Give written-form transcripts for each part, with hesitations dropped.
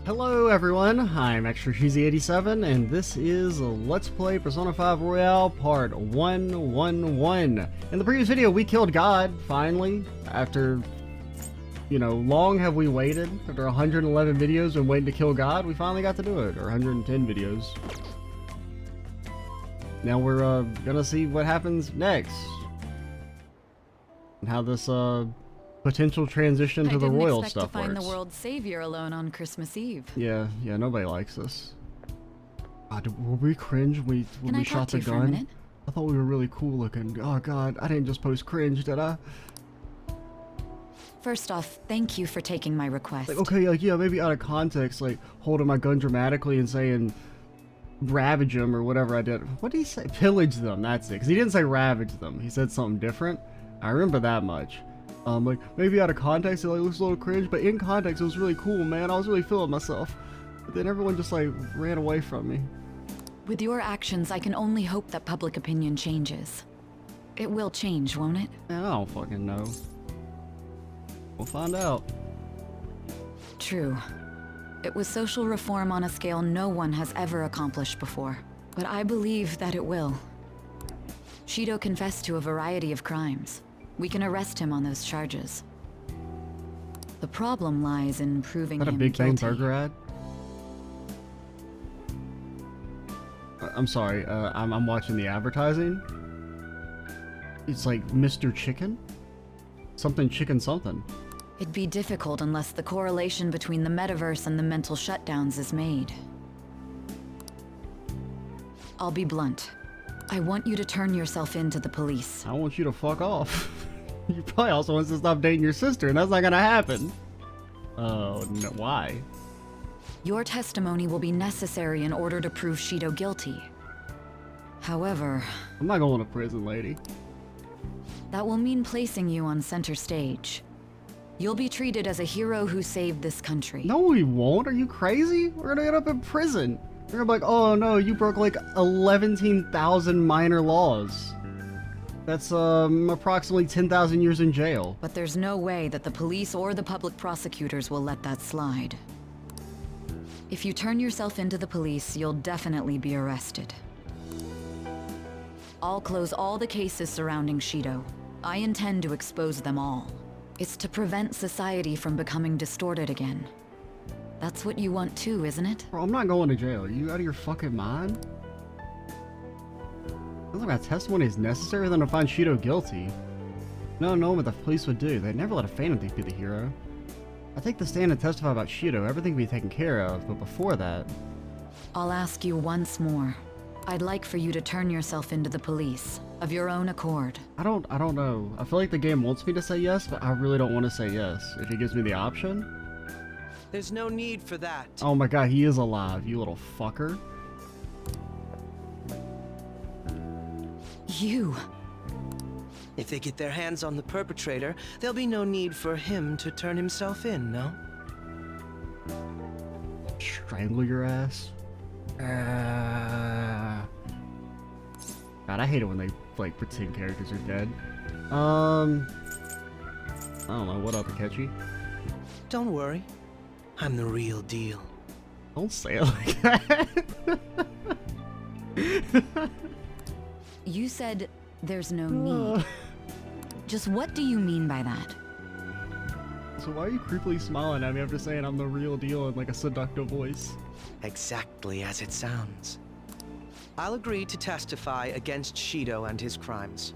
Hello everyone, I'm ExtraCheesy87 and this is Let's Play Persona 5 Royale Part 111. In the previous video we killed God, finally, after, long have we waited. After 111 videos and waiting to kill God, we finally got to do it, or 110 videos. Now we're gonna see what happens next. And how this potential transition to the royal stuff works. I didn't expect to find the world's savior alone on Christmas Eve. Yeah, nobody likes us. Were we cringe when we shot the gun? I thought we were really cool looking. Oh god, I didn't just post cringe, did I? First off, thank you for taking my request. Like, okay, yeah, maybe out of context, like holding my gun dramatically and saying ravage them or whatever I did. What did he say? Pillage them, that's it. Because he didn't say ravage them. He said something different. I remember that much. Like, maybe out of context it looks a little cringe, but in context it was really cool, man. I was really feeling myself. But then everyone just, like, ran away from me. With your actions, I can only hope that public opinion changes. It will change, won't it? Man, I don't fucking know. We'll find out. True. It was social reform on a scale no one has ever accomplished before. But I believe that it will. Shido confessed to a variety of crimes. We can arrest him on those charges. The problem lies in proving him guilty. Is that a Big Bang Burger ad? I'm sorry, I'm watching the advertising. It's like Mr. Chicken? Something chicken something. It'd be difficult unless the correlation between the metaverse and the mental shutdowns is made. I'll be blunt. I want you to turn yourself in to the police. I want you to fuck off. You probably also want to stop dating your sister, and that's not gonna happen. Oh, no, why? Your testimony will be necessary in order to prove Shido guilty. However... I'm not going to prison, lady. That will mean placing you on center stage. You'll be treated as a hero who saved this country. No, we won't. Are you crazy? We're gonna end up in prison. They're gonna be like, oh no, you broke like 11,000 minor laws. That's approximately 10,000 years in jail. But there's no way that the police or the public prosecutors will let that slide. If you turn yourself into the police, you'll definitely be arrested. I'll close all the cases surrounding Shido. I intend to expose them all. It's to prevent society from becoming distorted again. That's what you want too, isn't it? Bro, I'm not going to jail. Are you out of your fucking mind? I don't think my testimony is necessary than to find Shido guilty. No, knowing what the police would do. They'd never let a phantom thief be the hero. I take the stand and testify about Shido. Everything can be taken care of, but before that... I'll ask you once more. I'd like for you to turn yourself into the police, of your own accord. I don't know. I feel like the game wants me to say yes, but I really don't want to say yes. If it gives me the option... There's no need for that. Oh my god, he is alive, you little fucker. You... If they get their hands on the perpetrator, there'll be no need for him to turn himself in, no? Strangle your ass? God, I hate it when they, like, pretend characters are dead. I don't know, what up, Akechi? Don't worry. I'm the real deal. Don't say it like that. You said there's no need. Just what do you mean by that? So why are you creepily smiling at me after saying I'm the real deal in like a seductive voice? Exactly as it sounds. I'll agree to testify against Shido and his crimes.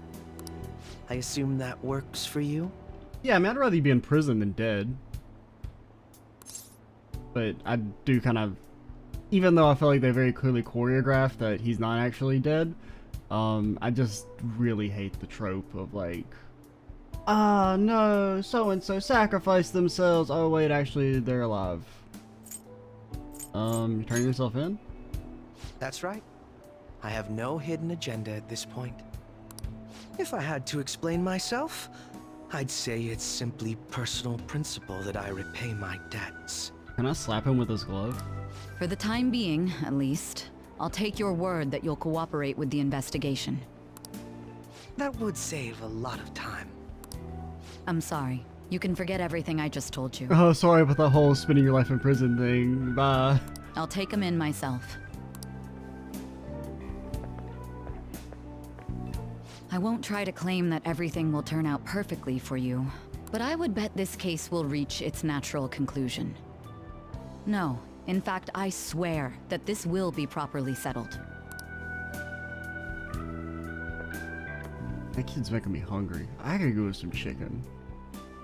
I assume that works for you? Yeah, I mean, I'd rather you be in prison than dead. But I do kind of, even though I feel like they very clearly choreographed that he's not actually dead, I just really hate the trope of like, ah, no, so-and-so sacrificed themselves. Oh, wait, actually, they're alive. You turn yourself in? That's right. I have no hidden agenda at this point. If I had to explain myself, I'd say it's simply personal principle that I repay my debts. Can I slap him with this glove? For the time being, at least, I'll take your word that you'll cooperate with the investigation. That would save a lot of time. I'm sorry. You can forget everything I just told you. Oh, sorry about the whole spending your life in prison thing. Bye. I'll take him in myself. I won't try to claim that everything will turn out perfectly for you, but I would bet this case will reach its natural conclusion. No, in fact, I swear that this will be properly settled. That kid's making me hungry. I gotta go with some chicken.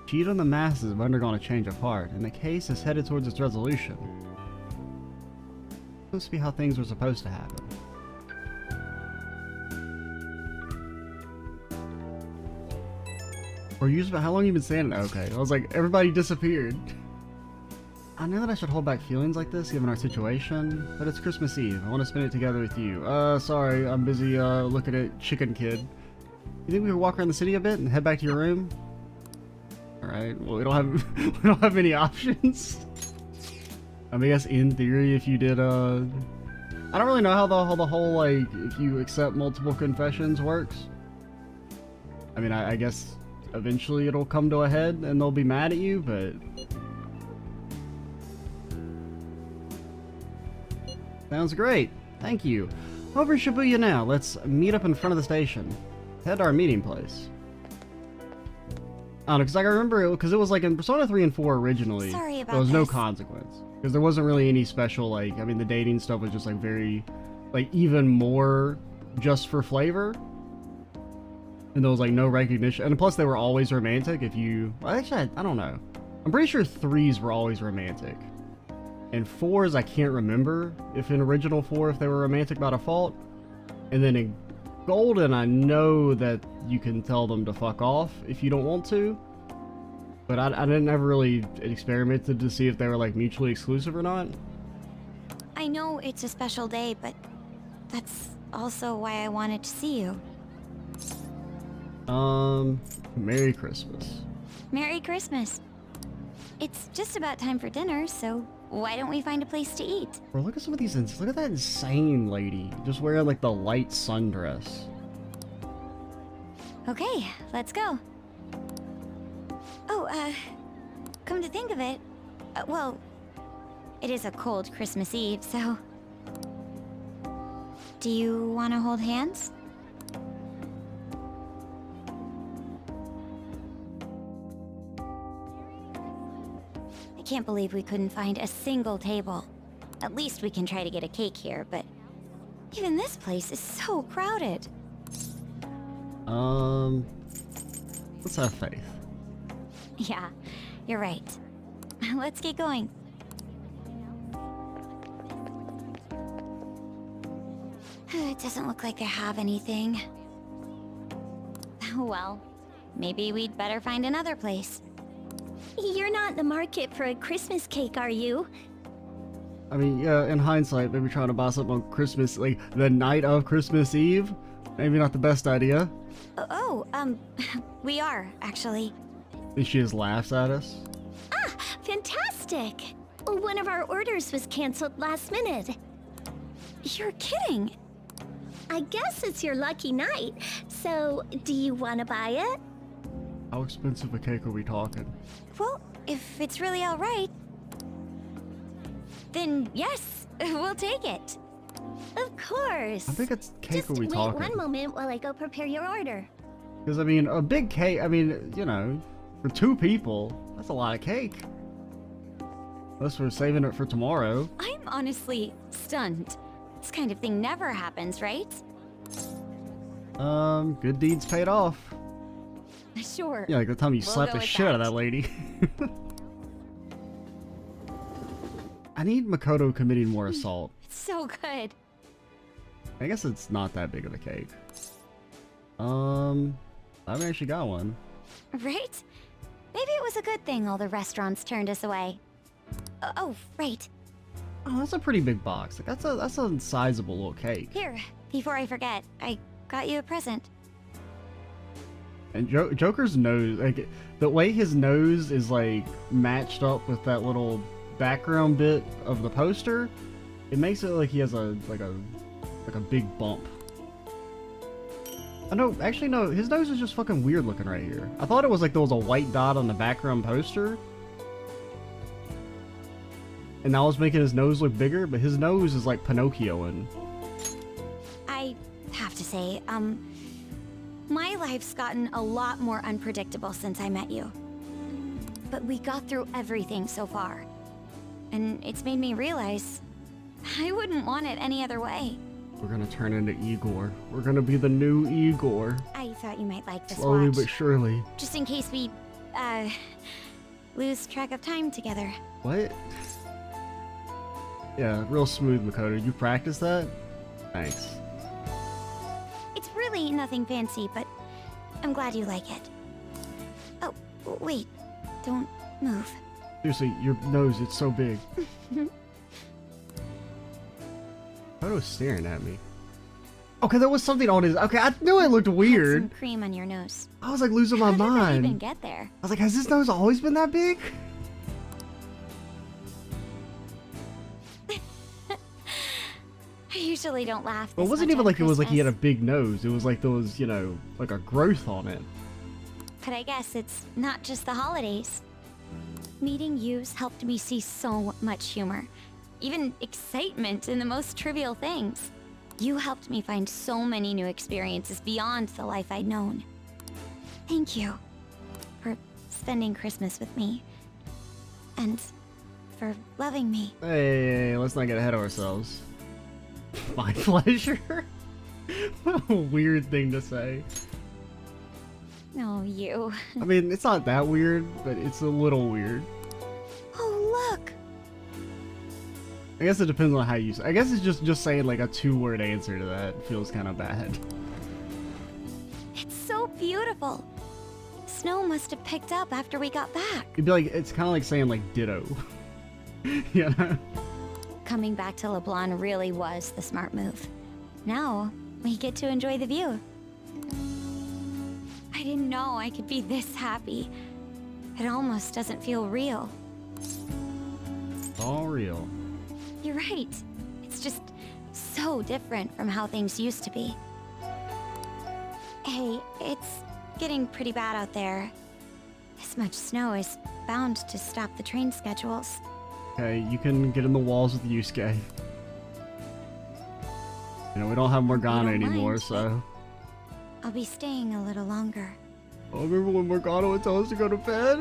Cheat on the masses have undergone a change of heart, and the case is headed towards its resolution. Supposed to be how things were supposed to happen. Or use about how long you been standing? Okay, I was like, everybody disappeared. I know that I should hold back feelings like this given our situation, but it's Christmas Eve. I want to spend it together with you. Sorry, I'm busy looking at Chicken Kid. You think we could walk around the city a bit and head back to your room? Alright, well we don't have many options. I mean, I guess in theory if you did I don't really know how the whole like if you accept multiple confessions works. I mean I guess eventually it'll come to a head and they'll be mad at you, but sounds great. Thank you. Over in Shibuya now. Let's meet up in front of the station. Head to our meeting place. I don't know, because like I remember, because it was like in Persona 3 and 4 originally, Sorry about there was no this. consequence. Because there wasn't really any special, like, I mean, the dating stuff was just like very, like, even more just for flavor. And there was like no recognition. And plus they were always romantic if you, well, actually, I don't know. I'm pretty sure 3s were always romantic. And 4s, I can't remember if in original 4 if they were romantic by default. And then in Golden, I know that you can tell them to fuck off if you don't want to. But I didn't ever really experimented to see if they were like mutually exclusive or not. I know it's a special day, but that's also why I wanted to see you. Merry Christmas. Merry Christmas. It's just about time for dinner, so why don't we find a place to eat? Bro, look at some of these, look at that insane lady. Just wearing like the light sundress. Okay, let's go. Oh, come to think of it, well, it is a cold Christmas Eve, so... Do you want to hold hands? I can't believe we couldn't find a single table. At least we can try to get a cake here, but even this place is so crowded. Let's have faith. Yeah, you're right. Let's get going. It doesn't look like they have anything. Well, maybe we'd better find another place. You're not in the market for a Christmas cake, are you? I mean, yeah, in hindsight, maybe trying to buy something on Christmas, like the night of Christmas Eve, maybe not the best idea. We are, actually. And she just laughs at us. Ah, fantastic! One of our orders was canceled last minute. You're kidding! I guess it's your lucky night. So, do you want to buy it? How expensive a cake are we talking? Well, if it's really alright, then yes, we'll take it. Of course. I think it's cake Just are we wait talking? one moment while I go prepare your order. Because, I mean, a big cake, I mean, you know, for 2 people, that's a lot of cake. Unless we're saving it for tomorrow. I'm honestly stunned. This kind of thing never happens, right? Good deeds paid off. Sure. Yeah, like the time you We'll slapped go the with shit out of that. that lady. I need Makoto committing more assault. It's so good. I guess it's not that big of a cake. I haven't actually got one. Right? Maybe it was a good thing all the restaurants turned us away. Oh, right. Oh, that's a pretty big box. Like that's a sizable little cake. Here, before I forget, I got you a present. And Joker's nose, like the way his nose is like matched up with that little background bit of the poster, it makes it like he has a big bump. Oh no, actually no, his nose is just fucking weird looking right here. I thought it was like there was a white dot on the background poster. And that was making his nose look bigger, but his nose is like Pinocchio-ing. I have to say, my life's gotten a lot more unpredictable since I met you. But we got through everything so far. And it's made me realize I wouldn't want it any other way. We're gonna turn into Igor. We're gonna be the new Igor. I thought you might like this Slowly watch. but surely. Just in case we, lose track of time together. What? Yeah, real smooth, Makoto. You practice that? Thanks. It's really nothing fancy, but I'm glad you like it. Oh, wait. Don't move. Seriously, your nose, it's so big. Makoto's staring at me. Okay, there was something on his... Okay, I knew it looked Had weird. some cream on your nose. I was like losing my How did that mind. even get there? I was like, has this nose always been that big? I usually don't laugh. Well, it this wasn't much even on like it was like he had a Christmas, big nose. It was like there was, you know, like a growth on it. But I guess it's not just the holidays. Meeting you's helped me see so much humor, even excitement in the most trivial things. You helped me find so many new experiences beyond the life I'd known. Thank you for spending Christmas with me, and for loving me. Hey, let's not get ahead of ourselves. My pleasure? What a weird thing to say. Oh, you. I mean, it's not that weird, but it's a little weird. Oh, look. I guess it depends on how you say. I guess it's just saying like a 2-word answer to that feels kind of bad. It's so beautiful. Snow must have picked up after we got back. It'd be like, it's kind of like saying like ditto. You know? Coming back to LeBlanc really was the smart move. Now, we get to enjoy the view. I didn't know I could be this happy. It almost doesn't feel real. It's all real. You're right. It's just so different from how things used to be. Hey, it's getting pretty bad out there. This much snow is bound to stop the train schedules. Okay, you can get in the walls with Yusuke. You know, we don't have Morgana don't anymore, mind. so... I'll be staying a little longer. Oh, remember when Morgana would tell us to go to bed?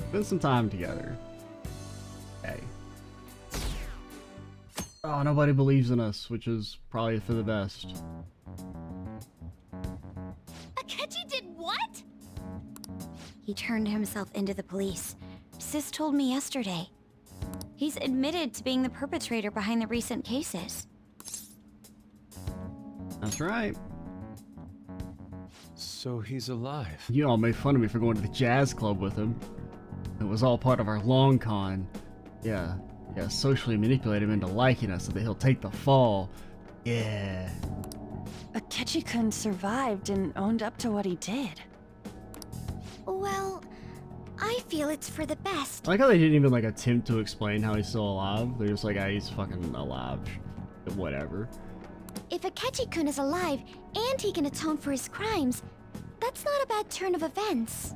Spend some time together. Hey. Oh, nobody believes in us, which is probably for the best. Akechi did what? He turned himself into the police. Sis told me yesterday. He's admitted to being the perpetrator behind the recent cases. That's right. So he's alive. You all made fun of me for going to the jazz club with him. It was all part of our long con. Yeah, socially manipulate him into liking us so that he'll take the fall. Yeah. Akechi-kun survived and owned up to what he did. Well, I feel it's for the best. I like how they didn't even like attempt to explain how he's still alive. They're just like, ah, he's fucking alive. Whatever. If Akechi-kun is alive and he can atone for his crimes, that's not a bad turn of events.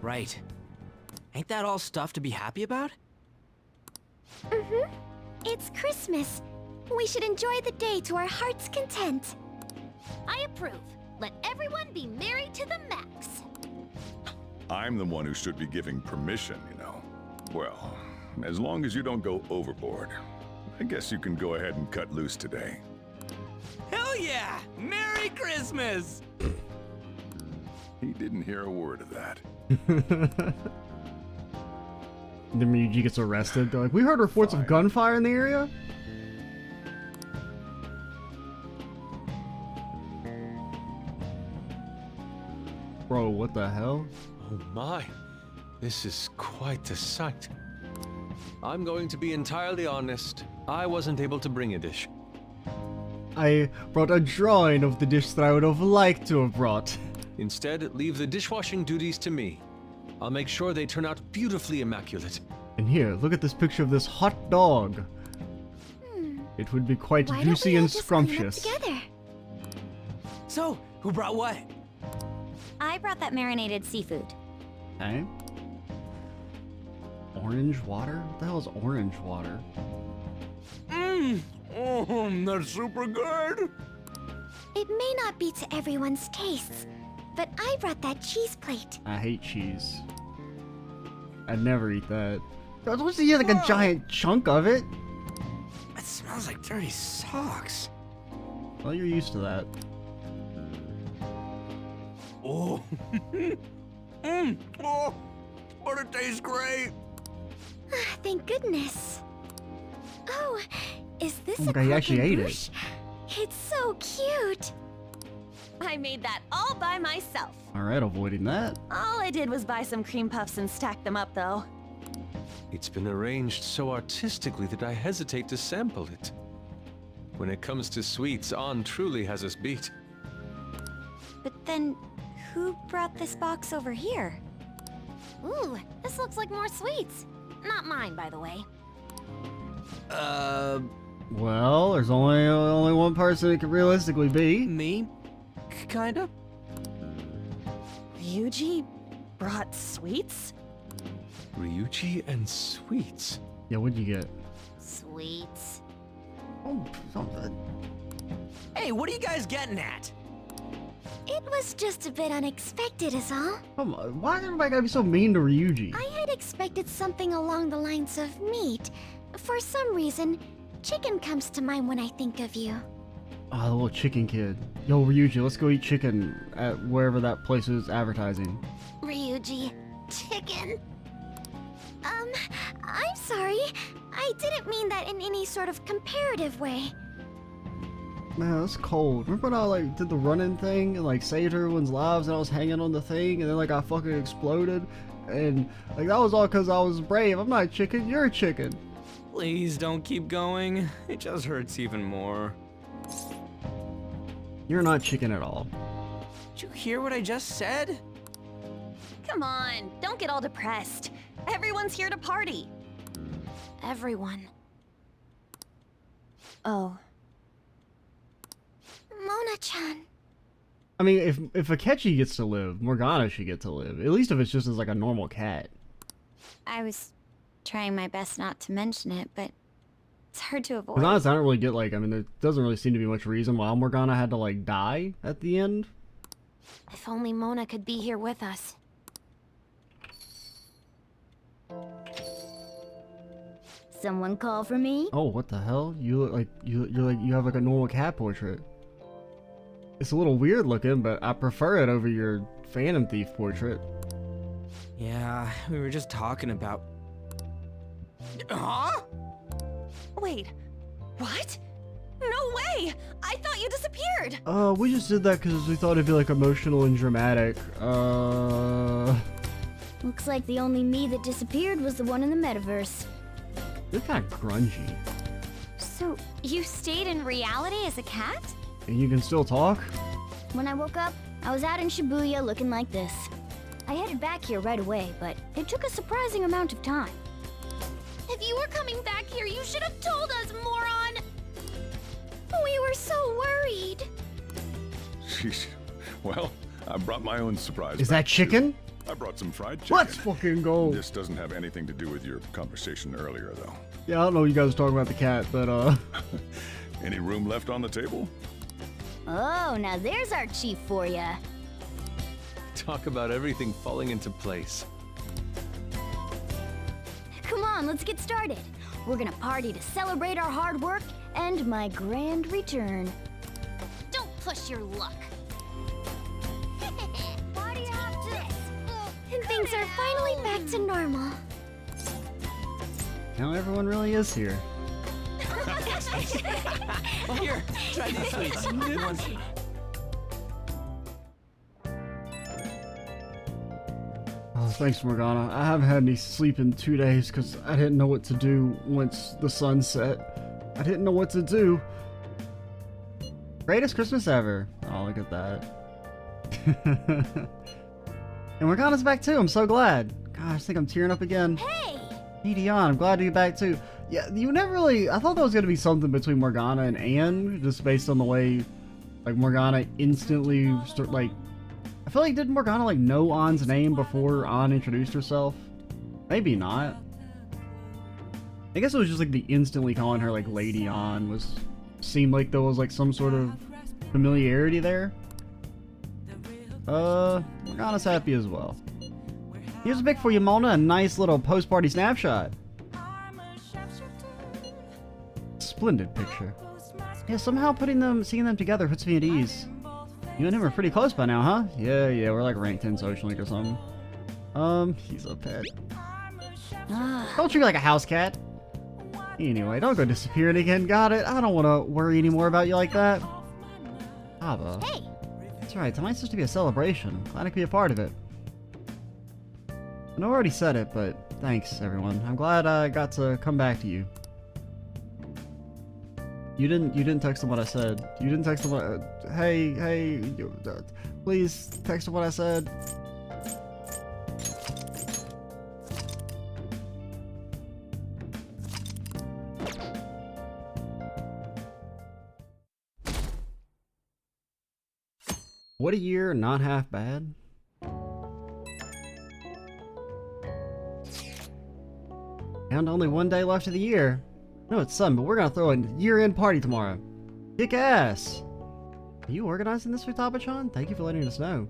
Right. Ain't that all stuff to be happy about? Mm-hmm. It's Christmas. We should enjoy the day to our heart's content. I approve. Let everyone be merry to the max. I'm the one who should be giving permission, you know. Well, as long as you don't go overboard, I guess you can go ahead and cut loose today. Hell yeah! Merry Christmas! He didn't hear a word of that. Then Ryuji gets arrested. They're like, we heard reports of gunfire in the area? Bro, what the hell? Oh my, this is quite the sight. I'm going to be entirely honest. I wasn't able to bring a dish. I brought a drawing of the dish that I would have liked to have brought. Instead, leave the dishwashing duties to me. I'll make sure they turn out beautifully immaculate. And here, look at this picture of this hot dog. It would be quite Why juicy don't we and all just clean up scrumptious. together? So, who brought what? I brought that marinated seafood. Okay. Orange water? What the hell is orange water? That's super good. It may not be to everyone's tastes, but I brought that cheese plate. I hate cheese. I'd never eat that. Don't you get like a giant chunk of it? It smells like dirty socks. Well, you're used to that. Oh. Oh, but it tastes great. Thank goodness. Oh, is this a Okay, you actually ate it. croquembouche? It's so cute. I made that all by myself. Alright, avoiding that. All I did was buy some cream puffs and stack them up, though. It's been arranged so artistically that I hesitate to sample it. When it comes to sweets, An truly has us beat. But then, who brought this box over here? Ooh, this looks like more sweets. Not mine, by the way. Well, there's only one person it could realistically be. Me? Kinda? Ryuji brought sweets? Ryuji and sweets. Yeah, what'd you get? Sweets. Oh, something. Hey, what are you guys getting at? It was just a bit unexpected is all. Come on, why is everybody gotta be so mean to Ryuji? I had expected something along the lines of meat. For some reason, chicken comes to mind when I think of you. Oh, the little chicken kid. Yo, Ryuji, let's go eat chicken at wherever that place is advertising. Ryuji, chicken. I'm sorry. I didn't mean that in any sort of comparative way. Man, it's cold. Remember when I like did the running thing and like saved everyone's lives and I was hanging on the thing and then like I fucking exploded? And like that was all because I was brave. I'm not a chicken, you're a chicken. Please don't keep going. It just hurts even more. You're not chicken at all. Did you hear what I just said? Come on, don't get all depressed. Everyone's here to party. Everyone. Oh. Mona-chan. I mean, if Akechi gets to live, Morgana should get to live. At least if it's just as like a normal cat. I was trying my best not to mention it, but it's hard to avoid. Because honestly, I don't really get like, I mean, there doesn't really seem to be much reason why Morgana had to like die at the end. If only Mona could be here with us. Someone call for me? Oh, what the hell? You look like you have like a normal cat portrait. It's a little weird looking, but I prefer it over your Phantom Thief portrait. Yeah, we were just talking about... Huh? Wait, what? No way! I thought you disappeared! We just did that because we thought it'd be like emotional and dramatic. Looks like the only me that disappeared was the one in the metaverse. You're kind of grungy. So, you stayed in reality as a cat? And you can still talk? When I woke up, I was out in Shibuya looking like this. I headed back here right away, but it took a surprising amount of time. If you were coming back here, you should have told us, moron! We were so worried. Sheesh. Well, I brought my own surprise. Is back, that chicken? too. I brought some fried chicken. Let's fucking go. This doesn't have anything to do with your conversation earlier, though. Yeah, I don't know what you guys were talking about the cat, but Any room left on the table? Oh, now there's our chief for ya. Talk about everything falling into place. Come on, let's get started. We're gonna party to celebrate our hard work and my grand return. Don't push your luck. Party after this. And things are finally back to normal. now everyone really is here. Here, try these sweets. One. Oh, thanks, Morgana. I haven't had any sleep in 2 days because I didn't know what to do once the sun set. I didn't know what to do. Greatest Christmas ever. Oh, look at that. And Morgana's back too. I'm so glad. Gosh, I think I'm tearing up again. Hey! Hey, Dion, I'm glad to be back too. Yeah, you never really. I thought that was gonna be something between Morgana and Anne, just based on the way, like Morgana instantly like. I feel like didn't Morgana like know Ann's name before Anne introduced herself? Maybe not. I guess it was just like the instantly calling her like Lady Anne seemed like there was like some sort of familiarity there. Morgana's happy as well. Here's a pic for you, Mona. A nice little post-party snapshot. Splendid picture. Yeah, somehow seeing them together puts me at ease. You and him are pretty close by now, huh? Yeah, we're like ranked 10 social link or something. He's a pet. Don't treat me like a house cat. Anyway, don't go disappearing again, got it? I don't want to worry anymore about you like that. Abba. Hey! That's right, tonight's supposed to be a celebration. Glad I could be a part of it. I know I already said it, but thanks, everyone. I'm glad I got to come back to you. You didn't text him what I said. You didn't text him what... hey, please text him what I said. What a year, not half bad. And only one day left of the year. No, it's Sun, but we're gonna throw a year-end party tomorrow. Kick ass! Are you organizing this for Taba-chan? Thank you for letting us know.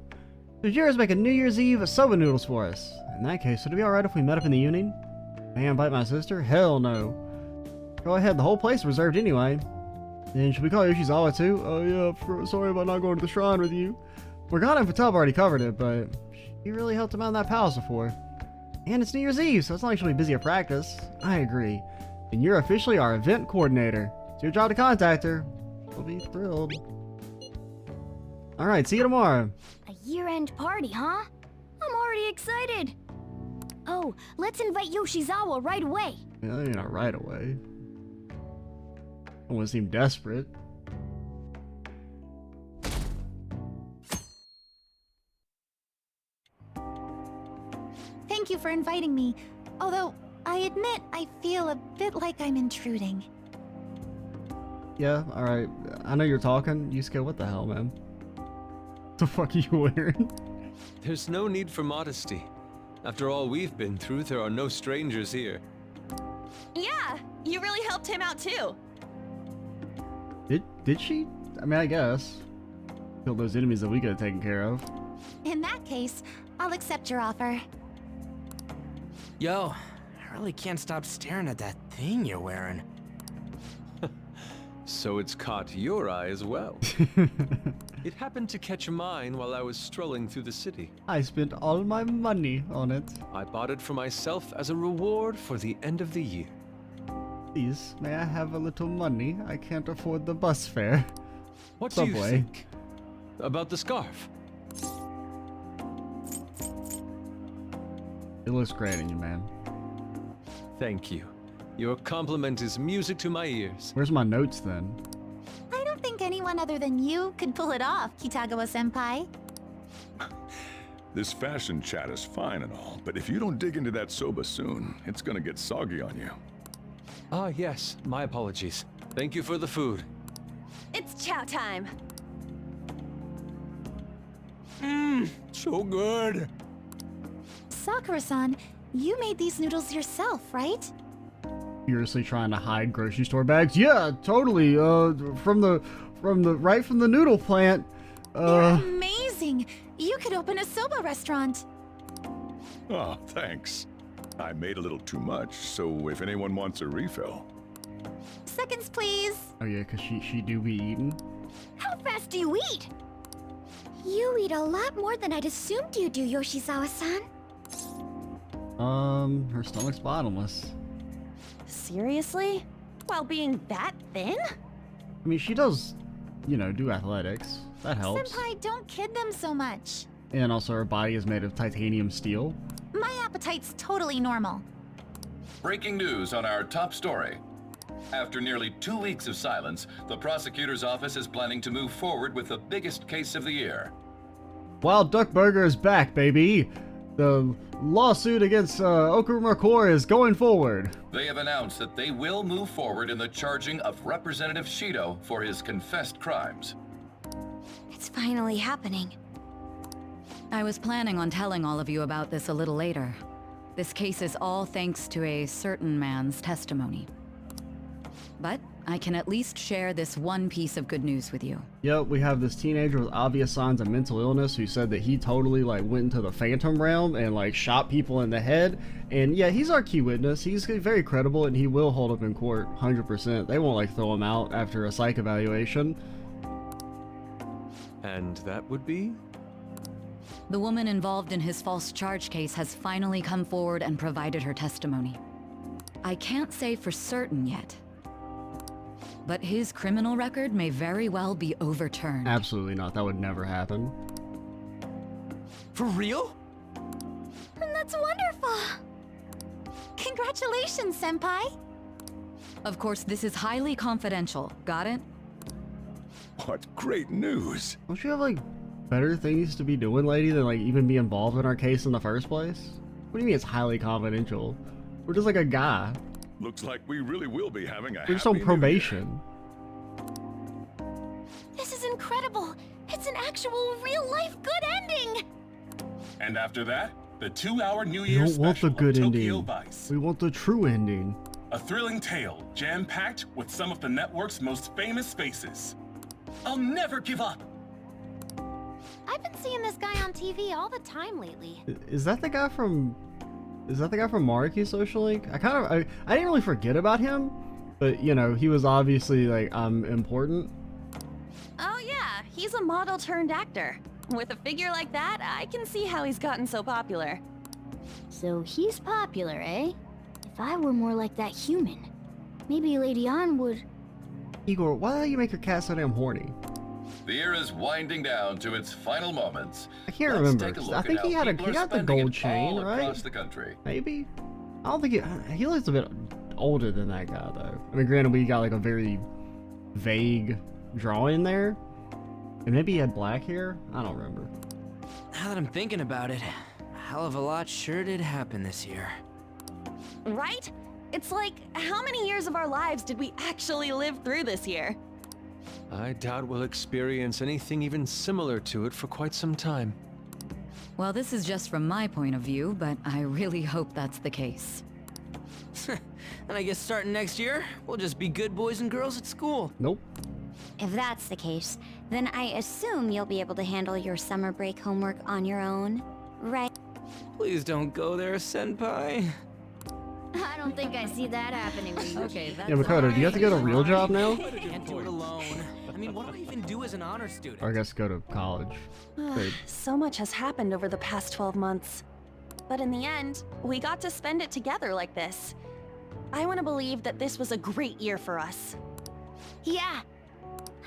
So Jira's making New Year's Eve soba noodles for us. In that case, would it be alright if we met up in the evening? May I invite my sister? Hell no. Go ahead, the whole place is reserved anyway. And should we call Yoshizawa too? Oh yeah, sorry about not going to the shrine with you. Morgana and Patel already covered it, but she really helped him out in that palace before. And it's New Year's Eve, so it's not like she'll be busy at practice. I agree. And you're officially our event coordinator. It's your job to contact her. She'll be thrilled. Alright, see you tomorrow. A year-end party, huh? I'm already excited. Oh, let's invite Yoshizawa right away. Yeah, you're not right away. I want to seem desperate. Thank you for inviting me. Although, I admit I feel a bit like I'm intruding. Yeah, alright. I know you're talking. Yusuke, what the hell, man? What the fuck are you wearing? There's no need for modesty. After all we've been through, there are no strangers here. Yeah, you really helped him out too. Did she? I mean, I guess. Killed those enemies that we could have taken care of. In that case, I'll accept your offer. Yo, I really can't stop staring at that thing you're wearing. So it's caught your eye as well. It happened to catch mine while I was strolling through the city. I spent all my money on it. I bought it for myself as a reward for the end of the year. Please, may I have a little money? I can't afford the bus fare. What Subway. do you think about the scarf? It looks great on you, man. Thank you. Your compliment is music to my ears. Where's my notes then? I don't think anyone other than you could pull it off, Kitagawa-senpai. This fashion chat is fine and all, but if you don't dig into that soba soon, it's gonna get soggy on you. Ah, yes. My apologies. Thank you for the food. It's chow time. So good. Sakura-san, you made these noodles yourself, right? Furiously trying to hide grocery store bags. Yeah, totally. From the noodle plant. They're amazing. You could open a soba restaurant. Oh, thanks. I made a little too much, so if anyone wants a refill. Seconds, please. Oh yeah, cause she do be eating. How fast do you eat? You eat a lot more than I'd assumed you do, Yoshizawa-san. Her stomach's bottomless. Seriously? While being that thin? I mean, she does, do athletics. That helps. Senpai, don't kid them so much. And also her body is made of titanium steel. My appetite's totally normal. Breaking news on our top story. After nearly 2 weeks of silence, the prosecutor's office is planning to move forward with the biggest case of the year. Wild Duck Burger is back, baby! The lawsuit against Okumura is going forward. They have announced that they will move forward in the charging of Representative Shido for his confessed crimes. It's finally happening. I was planning on telling all of you about this a little later. This case is all thanks to a certain man's testimony. But I can at least share this one piece of good news with you. Yep, we have this teenager with obvious signs of mental illness who said that he totally like went into the phantom realm and like shot people in the head. And yeah, he's our key witness. He's very credible and he will hold up in court 100%. They won't like throw him out after a psych evaluation. And that would be? The woman involved in his false charge case has finally come forward and provided her testimony. I can't say for certain yet, but his criminal record may very well be overturned. Absolutely not. That would never happen. For real? That's wonderful. Congratulations, Senpai. Of course, this is highly confidential. Got it? What great news! Don't you have like better things to be doing, lady, than like even be involved in our case in the first place? What do you mean it's highly confidential? We're just like a guy. Looks like we really will be having a We're just on happy new probation. This is incredible. It's an actual real-life good ending. And after that, the 2-hour New We Year's don't want the special good of Tokyo ending. Vice. We want the true ending. A thrilling tale, jam-packed with some of the network's most famous faces. I'll never give up. I've been seeing this guy on TV all the time lately. Is that the guy from? Is that the guy from Mariki Social Link? I didn't really forget about him, but you know he was obviously like important. Oh yeah, he's a model turned actor. With a figure like that, I can see how he's gotten so popular. So he's popular, eh? If I were more like that human, maybe Lady Ann would... Igor, why don't you make your cat so damn horny? The year is winding down to its final moments. I can't Let's remember. take a look I think at he how had people he are got the spending gold it chain, all right? across the country. Maybe. I don't think he looks a bit older than that guy though. I mean, granted, we got like a very vague drawing there, and maybe he had black hair. I don't remember. Now that I'm thinking about it, a hell of a lot sure did happen this year. Right? It's like, how many years of our lives did we actually live through this year? I doubt we'll experience anything even similar to it for quite some time. Well, this is just from my point of view, but I really hope that's the case. And I guess starting next year, we'll just be good boys and girls at school. Nope. If that's the case, then I assume you'll be able to handle your summer break homework on your own, right? Please don't go there, Senpai. I don't think I see that happening. Okay, that's Yeah, Makoto, do you have to get a real job now? Can't do it alone. I mean, what do I even do as an honor student? Or I guess go to college. Great. So much has happened over the past 12 months. But in the end, we got to spend it together like this. I want to believe that this was a great year for us. Yeah.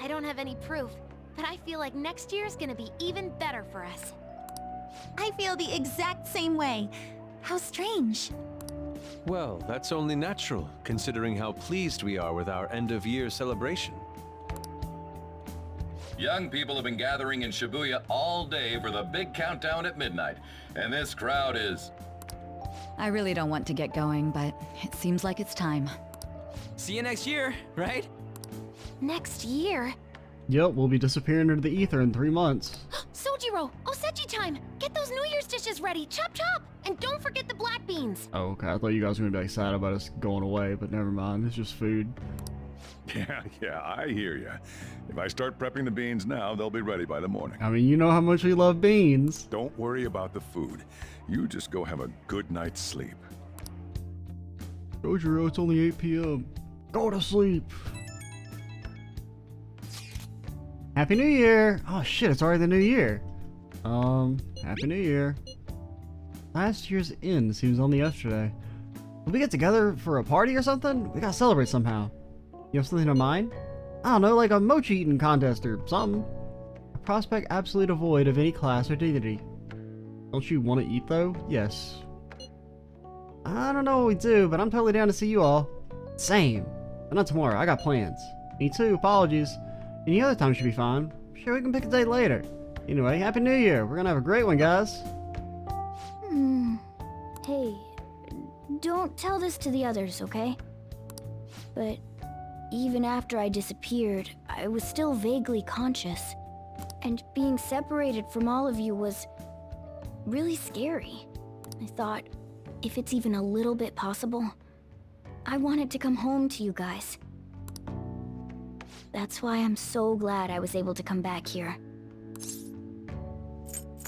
I don't have any proof, but I feel like next year is gonna be even better for us. I feel the exact same way. How strange. Well, that's only natural, considering how pleased we are with our end-of-year celebration. Young people have been gathering in Shibuya all day for the big countdown at midnight, and this crowd is... I really don't want to get going, but it seems like it's time. See you next year, right? Next year? Yep, we'll be disappearing into the ether in 3 months. Sojiro, Osechi time! Get those New Year's dishes ready! Chop chop! And don't forget the black beans! Oh, okay. I thought you guys were gonna be like sad about us going away, but never mind. It's just food. Yeah, I hear ya. If I start prepping the beans now, they'll be ready by the morning. I mean, you know how much we love beans. Don't worry about the food. You just go have a good night's sleep. Rojiro, it's only 8 p.m. Go to sleep. Happy New Year! Oh shit, it's already the new year. Happy New Year. Last year's end seems only yesterday. Will we get together for a party or something? We gotta celebrate somehow. You have something in mind? I don't know, like a mochi eating contest or something. A prospect absolutely devoid of any class or dignity. Don't you want to eat though? Yes. I don't know what we do, but I'm totally down to see you all. Same. But not tomorrow, I got plans. Me too, apologies. Any other time should be fine. Sure, we can pick a date later. Anyway, Happy New Year. We're gonna have a great one, guys. Hey, don't tell this to the others, okay? But even after I disappeared, I was still vaguely conscious. And being separated from all of you was really scary. I thought, if it's even a little bit possible, I wanted to come home to you guys. That's why I'm so glad I was able to come back here.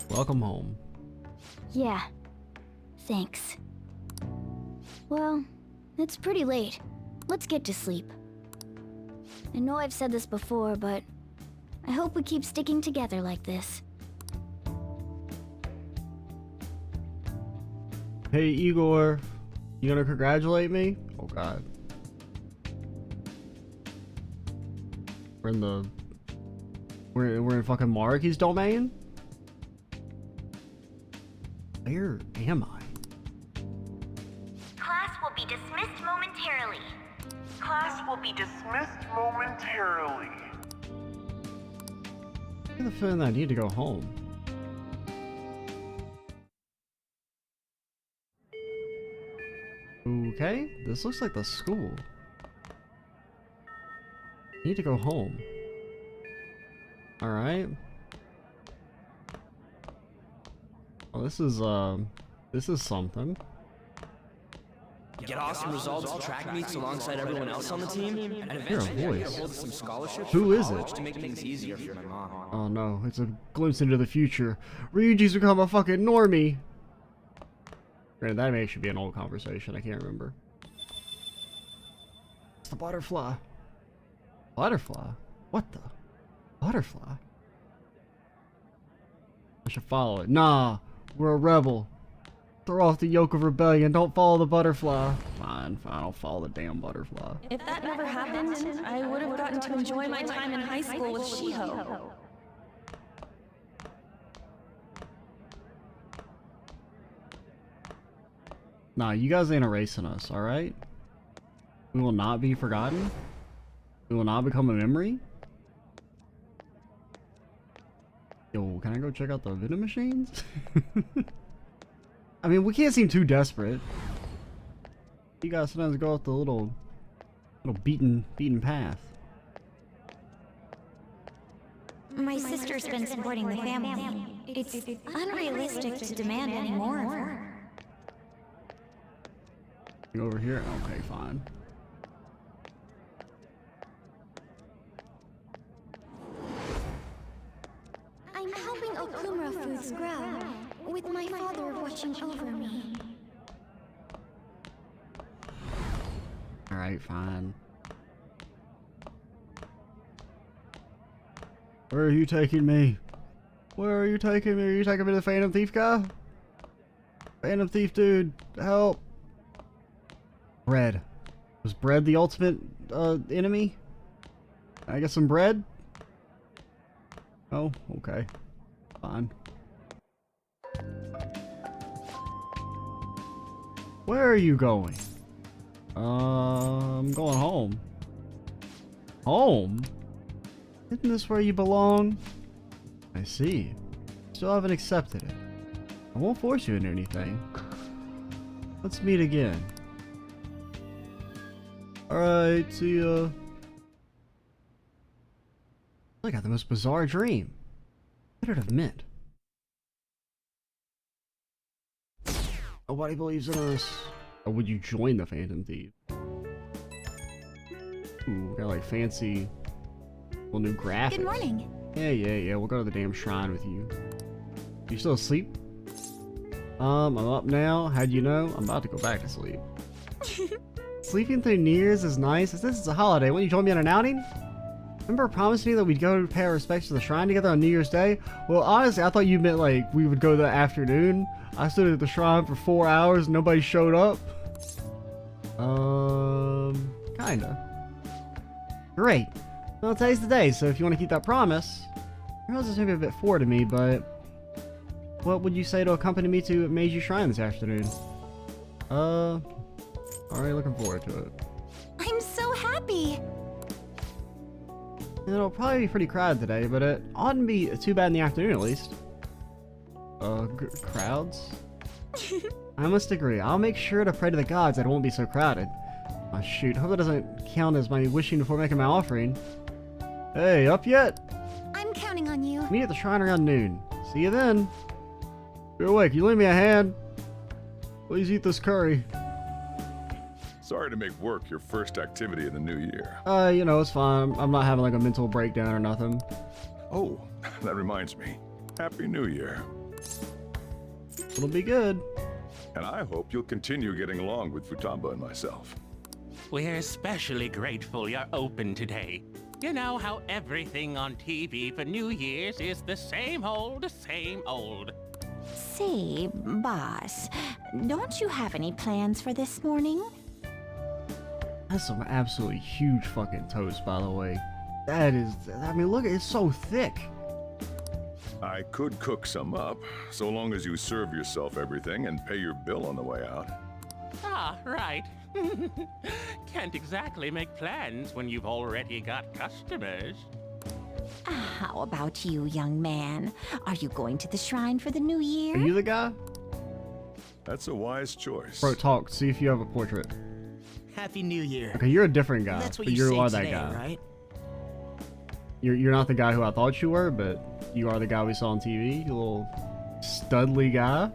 Welcome home. Yeah. Thanks. Well, it's pretty late. Let's get to sleep. I know I've said this before, but I hope we keep sticking together like this. Hey, Igor. You gonna congratulate me? Oh, God. We're in fucking Maruki's domain? Where am I? Class will be dismissed momentarily. Class will be dismissed momentarily. I get the feeling that I need to go home. Okay, this looks like the school. Need to go home. Alright. Well, this is something. Get awesome results at track meets alongside everyone else on the team, and Hear a eventually I voice. hold some scholarships Who for is college it? to make things easier for my mom. Oh no, it's a glimpse into the future. Ryuji's become a fucking normie. Granted, that may actually be an old conversation, I can't remember. It's the butterfly. Butterfly? What the? Butterfly? I should follow it. Nah, we're a rebel. Throw off the yoke of rebellion. Don't follow the butterfly. Fine, I'll follow the damn butterfly. If that never happened, I would have gotten to enjoy my time in high school with Shiho. Nah, you guys ain't erasing us, alright? We will not be forgotten. We will not become a memory. Yo, can I go check out the vending machines? I mean, we can't seem too desperate. You guys sometimes go off the little beaten path. My sister's been supporting the family. It's unrealistic to demand any more of her. Over here? Okay, fine. I'm helping Okumura Foods grow, with my father watching over me. Alright, fine. Where are you taking me? Where are you taking me? Are you taking me to the Phantom Thief guy? Phantom Thief dude, help! Bread. Was bread the ultimate enemy? Can I get some bread? Oh, okay. Fine. Where are you going? I'm going home. Home? Isn't this where you belong? I see. Still haven't accepted it. I won't force you into anything. Let's meet again. Alright, see ya. I got the most bizarre dream. What did it have meant? Nobody believes in us. Or would you join the Phantom Thief? Ooh, got like fancy little new graphics. Good morning. Yeah. We'll go to the damn shrine with you. You still asleep? I'm up now. How'd you know? I'm about to go back to sleep. Sleeping through New Year's is nice. This is a holiday. Won't you join me on an outing? Remember promising me that we'd go pay our respects to the shrine together on New Year's Day? Well, honestly, I thought you meant like we would go that afternoon. I stood at the shrine for 4 hours and nobody showed up. Kinda. Great. Well, today's the day, so if you want to keep that promise, I realize this may be a bit forward to me, but what would you say to accompany me to Meiji Shrine this afternoon? Already looking forward to it. I'm so happy. It'll probably be pretty crowded today, but it oughtn't be too bad in the afternoon at least. Crowds? I must agree. I'll make sure to pray to the gods that it won't be so crowded. Oh shoot, hope that doesn't count as my wishing before making my offering. Hey, up yet? I'm counting on you. Meet at the shrine around noon. See you then. You're awake, you lend me a hand? Please eat this curry. Sorry to make work your first activity in the new year. You know, it's fine. I'm not having like a mental breakdown or nothing. Oh, that reminds me. Happy New Year. It'll be good. And I hope you'll continue getting along with Futaba and myself. We're especially grateful you're open today. You know how everything on TV for New Year's is the same old, same old. Say, boss, don't you have any plans for this morning? That's some absolutely huge fucking toast, by the way. That is, I mean, look, it's so thick. I could cook some up, so long as you serve yourself everything and pay your bill on the way out. Ah, right. Can't exactly make plans when you've already got customers. How about you, young man? Are you going to the shrine for the new year? Are you the guy? That's a wise choice. Bro, talk. See if you have a portrait. Happy New Year. Okay, you're a different guy. That's what but you you are say that today, guy. right? You're not the guy who I thought you were, but you are the guy we saw on TV. You little studly guy.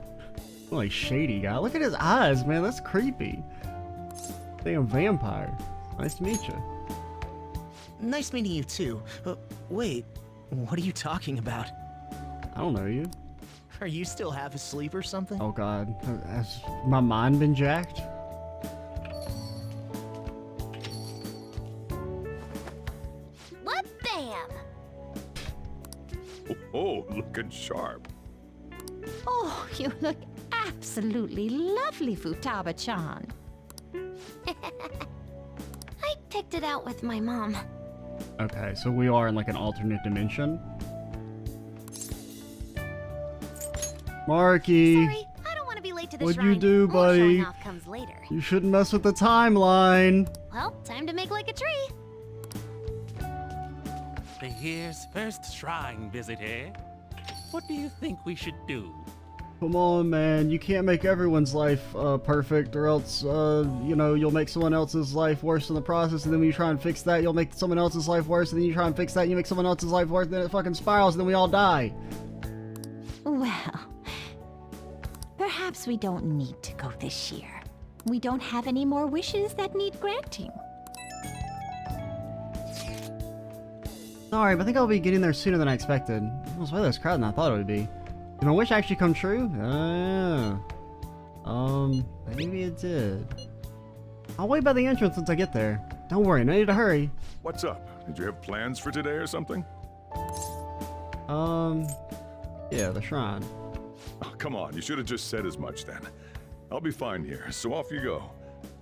Like shady guy. Look at his eyes, man. That's creepy. Damn vampire. Nice to meet you. Nice meeting you too. Wait, what are you talking about? I don't know you. Are you still half asleep or something? Oh god. Has my mind been jacked? What bam? Oh, looking sharp. Oh, you look absolutely lovely, Futaba-chan. I picked it out with my mom. Okay, so we are in like an alternate dimension. Marky! Sorry, I don't want to be late to the What'd shrine. you do, More buddy? showing off comes later. You shouldn't mess with the timeline! Well, time to make like a tree. The year's first shrine visit, eh? What do you think we should do? Come on, man. You can't make everyone's life perfect, or else, you know, you'll make someone else's life worse in the process, and then when you try and fix that, you'll make someone else's life worse, and then you try and fix that, and you make someone else's life worse, and then it fucking spirals, and then we all die. Well, perhaps we don't need to go this year. We don't have any more wishes that need granting. Sorry, but I think I'll be getting there sooner than I expected. It was way less crowded than I thought it would be. Did my wish actually come true? Maybe it did. I'll wait by the entrance once I get there. Don't worry, no need to hurry. What's up? Did you have plans for today or something? Yeah, the shrine. Oh, come on, you should have just said as much then. I'll be fine here, so off you go.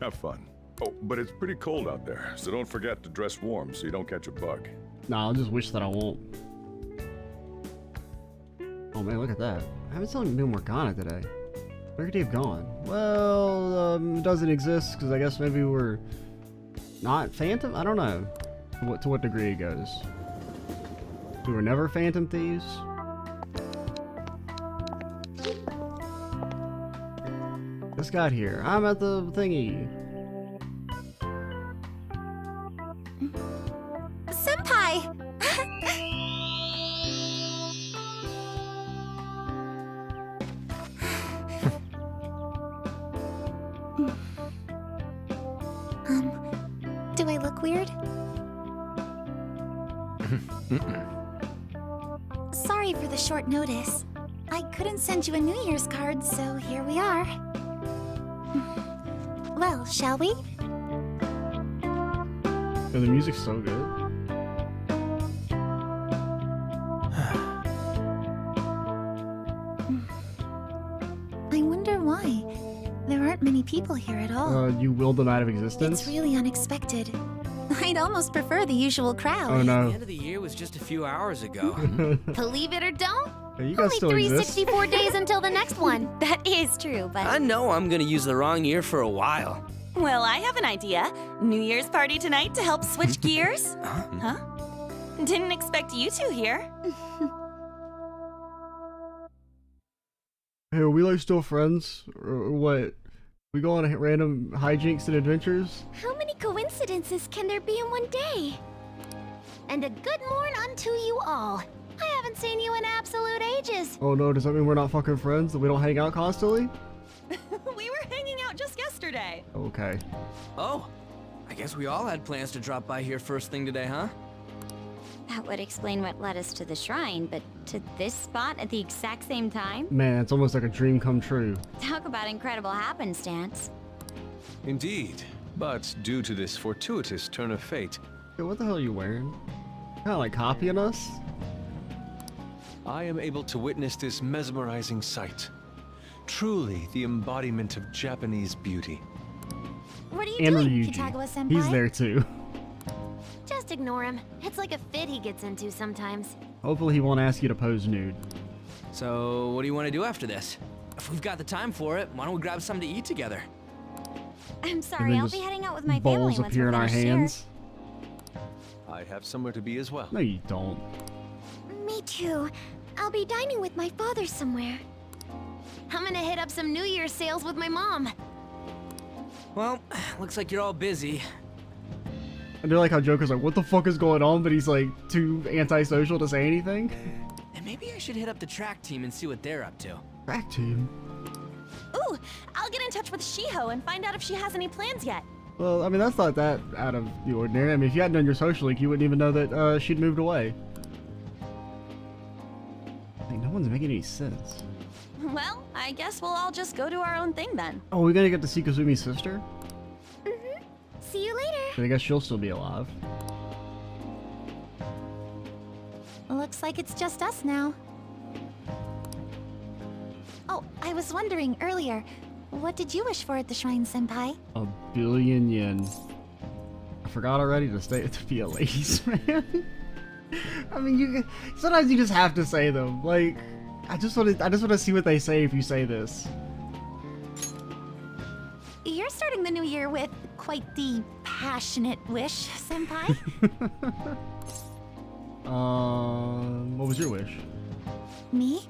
Have fun. Oh, but it's pretty cold out there, so don't forget to dress warm so you don't catch a bug. Nah, I'll just wish that I won't. Oh man, look at that. I haven't seen Moon Morgana today. Where could he have gone? Well, doesn't exist, because I guess maybe we're not Phantom? I don't know to what degree it goes. We were never Phantom Thieves? Just got here. I'm at the thingy. Senpai! Do I look weird? Sorry for the short notice. I couldn't send you a New Year's card, so here we are. Well, shall we? Oh, the music's so good. I wonder why. There aren't many people here at all. You willed them out of existence? It's really unexpected. I'd almost prefer the usual crowd. Oh no. The end of the year was just a few hours ago. Believe it or don't, Hey, you guys only still exist? 364 days until the next one. That is true, but... I know I'm gonna use the wrong year for a while. Well, I have an idea. New Year's party tonight to help switch gears? Huh? Didn't expect you two here. Hey, are we like still friends? Or what? We go on random hijinks and adventures? How many coincidences can there be in one day? And a good morn unto you all. I haven't seen you in absolute ages. Oh no, does that mean we're not fucking friends? That we don't hang out constantly? We were hanging out just yesterday. Okay. Oh, I guess we all had plans to drop by here first thing today, huh? That would explain what led us to the shrine, but to this spot at the exact same time? Man, it's almost like a dream come true. Talk about incredible happenstance. Indeed, but due to this fortuitous turn of fate, Hey, what the hell are you wearing? Kinda like copying us? I am able to witness this mesmerizing sight. Truly the embodiment of Japanese beauty. What are you And doing, Ryuji. Kitagawa-senpai? He's there too. Just ignore him. It's like a fit he gets into sometimes. Hopefully he won't ask you to pose nude. So, what do you want to do after this? If we've got the time for it, why don't we grab something to eat together? I'm And sorry, then I'll just be heading out with my bowls family once appear we're in our finished here. hands. I have somewhere to be as well. No, you don't. Me too. I'll be dining with my father somewhere. I'm gonna hit up some New Year's sales with my mom. Well, looks like you're all busy. I do like how Joker's like, what the fuck is going on? But he's like too antisocial to say anything. And maybe I should hit up the track team and see what they're up to. Track team? Ooh, I'll get in touch with Shiho and find out if she has any plans yet. Well, I mean, that's not that out of the ordinary. I mean, if you hadn't done your social link, you wouldn't even know that she'd moved away. Like, no one's making any sense. Well, I guess we'll all just go do our own thing then. Oh, we're gonna get to see Kazumi's sister? See you later. But I guess she'll still be alive. Looks like it's just us now. Oh, I was wondering earlier, what did you wish for at the shrine, Senpai? A billion yen. I forgot already to be a ladies' man. I mean, sometimes you just have to say them. Like, I just want to see what they say if you say this. You're starting the new year with quite the passionate wish, Senpai. What was your wish? Me?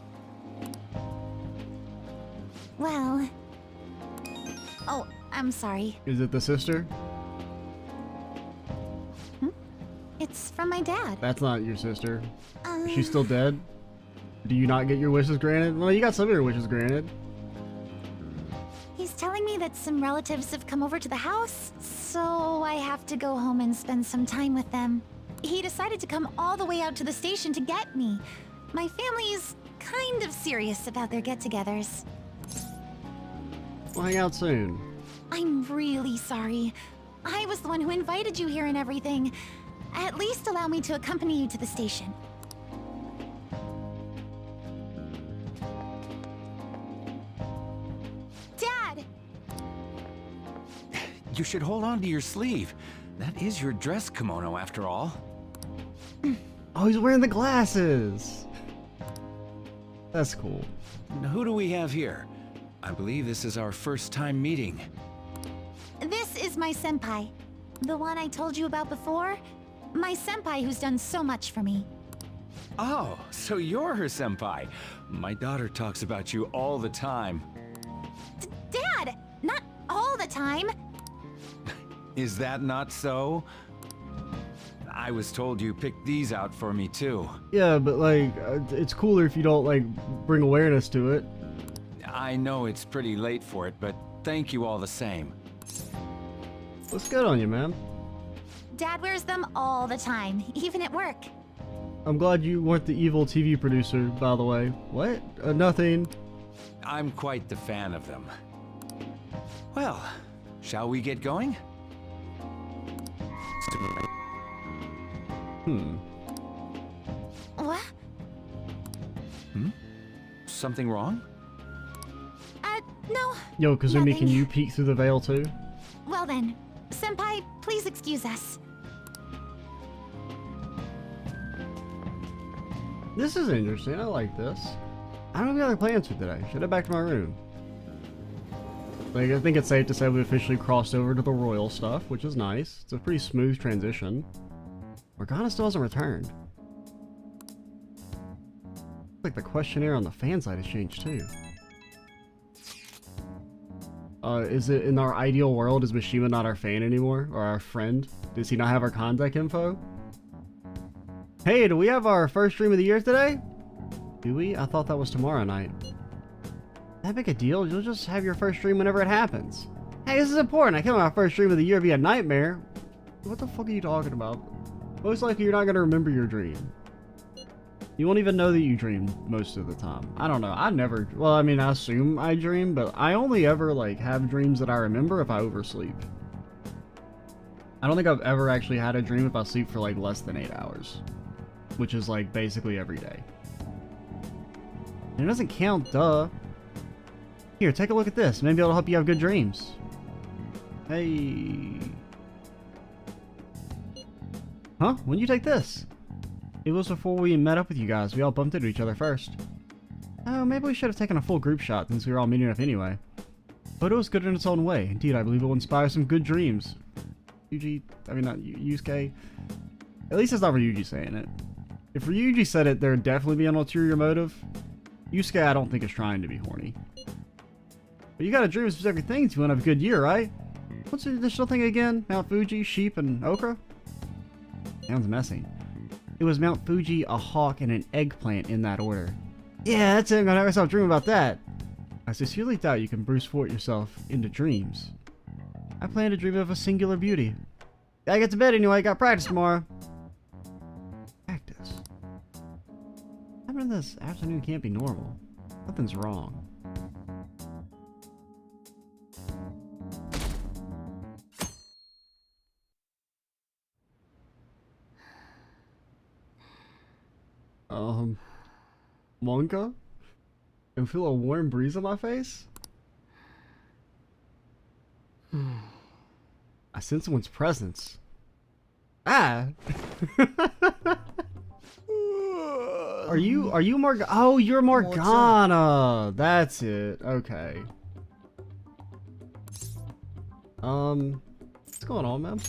Well... Oh, I'm sorry. Is it the sister? It's from my dad. That's not your sister. She's still dead? Do you not get your wishes granted? Well, you got some of your wishes granted. He's telling me that some relatives have come over to the house, so I have to go home and spend some time with them. He decided to come all the way out to the station to get me. My family is kind of serious about their get-togethers. We'll hang out soon. I'm really sorry. I was the one who invited you here and everything. At least allow me to accompany you to the station. Dad! You should hold on to your sleeve. That is your dress kimono after all. Oh, he's wearing the glasses. That's cool. Now, who do we have here? I believe this is our first time meeting. This is my senpai. The one I told you about before. My senpai who's done so much for me. Oh, so you're her senpai. My daughter talks about you all the time. Dad! Not all the time! Is that not so? I was told you picked these out for me too. Yeah, but like, it's cooler if you don't like bring awareness to it. I know it's pretty late for it, but thank you all the same. What's good on you, man? Dad wears them all the time, even at work. I'm glad you weren't the evil TV producer, by the way. What? Nothing. I'm quite the fan of them. Well, shall we get going? What? Something wrong? No. Yo, Kazumi, nothing. can you peek through the veil too? Well then, senpai, please excuse us. This is interesting. I like this. I don't have any other plans for today. Should head back to my room. Like, I think it's safe to say we officially crossed over to the royal stuff, which is nice. It's a pretty smooth transition. Morgana still hasn't returned. Looks like the questionnaire on the fan site has changed too. is it in our ideal world, is Mishima not our fan anymore? Or our friend? Does he not have our contact info? Hey, do we have our first stream of the year today? Do we? I thought that was tomorrow night. That big a deal? You'll just have your first stream whenever it happens. Hey, this is important. I can't have my first stream of the year be a nightmare. What the fuck are you talking about? Most likely you're not going to remember your dream. You won't even know that you dreamed most of the time. I don't know. I never... Well, I mean, I assume I dream, but I only ever, like, have dreams that I remember if I oversleep. I don't think I've ever actually had a dream if I sleep for, like, less than 8 hours. Which is, like, basically every day. And it doesn't count, duh. Here, take a look at this. Maybe it'll help you have good dreams. Hey... Huh? When'd you take this? It was before we met up with you guys. We all bumped into each other first. Oh, maybe we should have taken a full group shot since we were all meeting up anyway. But it was good in its own way. Indeed, I believe it will inspire some good dreams. Yuji... I mean, not Yusuke. At least it's not Ryuji saying it. If Ryuji said it, there'd definitely be an ulterior motive. Yusuke, I don't think, is trying to be horny. But you gotta dream of specific things if you want to have a good year, right? What's the additional thing again? Mount Fuji, sheep, and okra? Sounds messy. It was Mount Fuji, a hawk, and an eggplant in that order. Yeah, that's it. I'm gonna have myself dream about that. I sincerely doubt you can Bruce Fort yourself into dreams. I plan to dream of a singular beauty. Gotta get to bed anyway. Got practice tomorrow. Practice? Having this afternoon can't be normal. Nothing's wrong. Monka? And feel a warm breeze on my face? I sense someone's presence. Ah! Are you Morgana? Oh, you're Morgana! That's it. Okay. What's going on, man?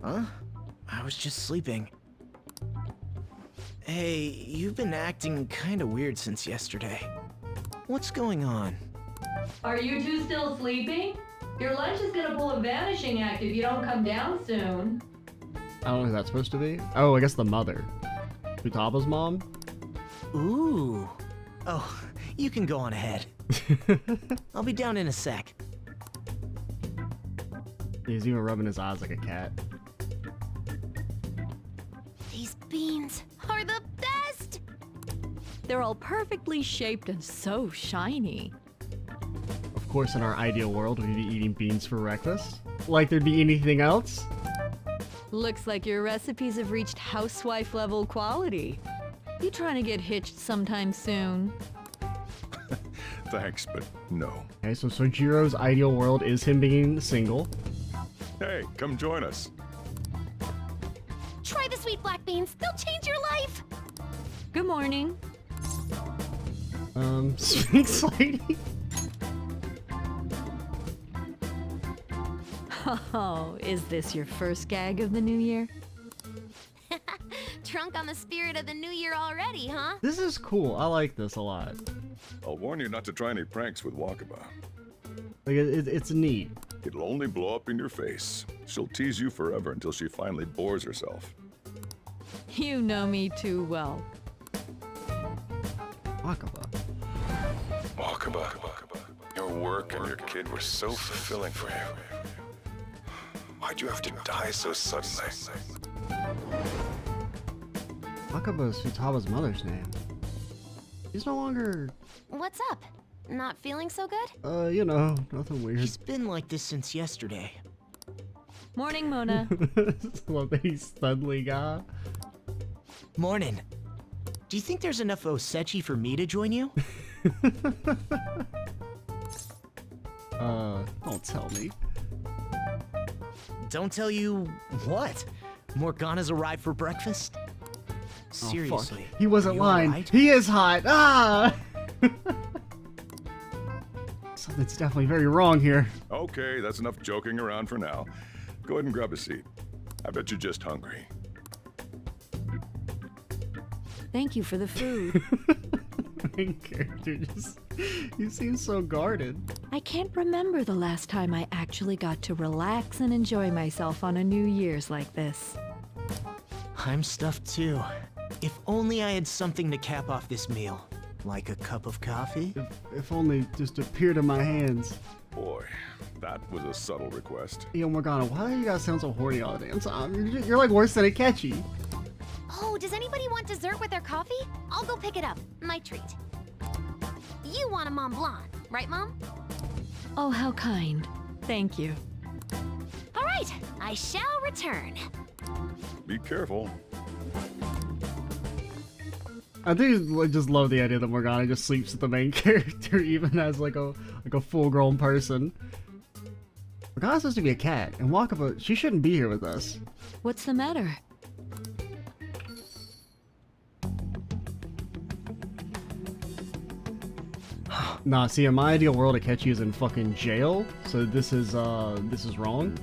Huh? I was just sleeping. Hey, you've been acting kinda weird since yesterday. What's going on? Are you two still sleeping? Your lunch is gonna pull a vanishing act if you don't come down soon. I don't know who that's supposed to be. Oh, I guess the mother. Futaba's mom? Ooh. Oh, you can go on ahead. I'll be down in a sec. He's even rubbing his eyes like a cat. These beans are the best! They're all perfectly shaped and so shiny. Of course, in our ideal world, we'd be eating beans for breakfast. Like there'd be anything else. Looks like your recipes have reached housewife level quality. You trying to get hitched sometime soon? Thanks, but no. Okay, so Sojiro's ideal world is him being single. Hey, come join us. Try the sweet black beans. They'll change your life. Good morning. Sphinx lady? Oh, is this your first gag of the new year? Drunk on the spirit of the new year already, huh? This is cool. I like this a lot. I'll warn you not to try any pranks with Wakaba. Like, it's neat. It'll only blow up in your face. She'll tease you forever until she finally bores herself. You know me too well. Wakaba. Wakaba, your work and your kid were so fulfilling for you. Why'd you have to die so suddenly? Wakaba is Futaba's mother's name. He's no longer... What's up? Not feeling so good? You know, nothing weird. He's been like this since yesterday. Morning, Mona. Love that he's suddenly got. Morning. Do you think there's enough Osechi for me to join you? Don't tell me. Don't tell you what? Morgana's arrived for breakfast? Oh, Seriously. fuck. He wasn't you lying. right? He is hot. Ah! Something's definitely very wrong here. Okay, that's enough joking around for now. Go ahead and grab a seat. I bet you're just hungry. Thank you for the food. main character just, he seems so guarded. I can't remember the last time I actually got to relax and enjoy myself on a New Year's like this. I'm stuffed too. If only I had something to cap off this meal. Like a cup of coffee? If only just appeared in my hands. Boy, that was a subtle request. Yo, Morgana, why do you guys sound so horny all the damn time? You're like worse than Akechi. Oh, does anybody want dessert with their coffee? I'll go pick it up. My treat. You want a Mont Blanc, right, Mom? Oh, how kind. Thank you. All right, I shall return. Be careful. I do just love the idea that Morgana just sleeps with the main character, even as like a full-grown person. Morgana's supposed to be a cat, and Wakaba, she shouldn't be here with us. What's the matter? Nah, see, in my ideal world, Akechi is in fucking jail, so this is wrong.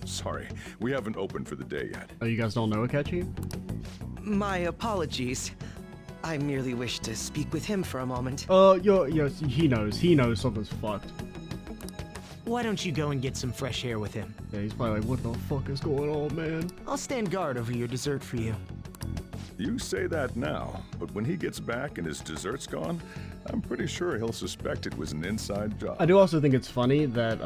Sorry, we haven't opened for the day yet. Oh, you guys don't know Akechi? My apologies. I merely wish to speak with him for a moment. Yes, he knows something's fucked. Why don't you go and get some fresh air with him? Yeah, he's probably like, what the fuck is going on, man? I'll stand guard over your dessert for you. You say that now, but when he gets back and his dessert's gone, I'm pretty sure he'll suspect it was an inside job. I do also think it's funny that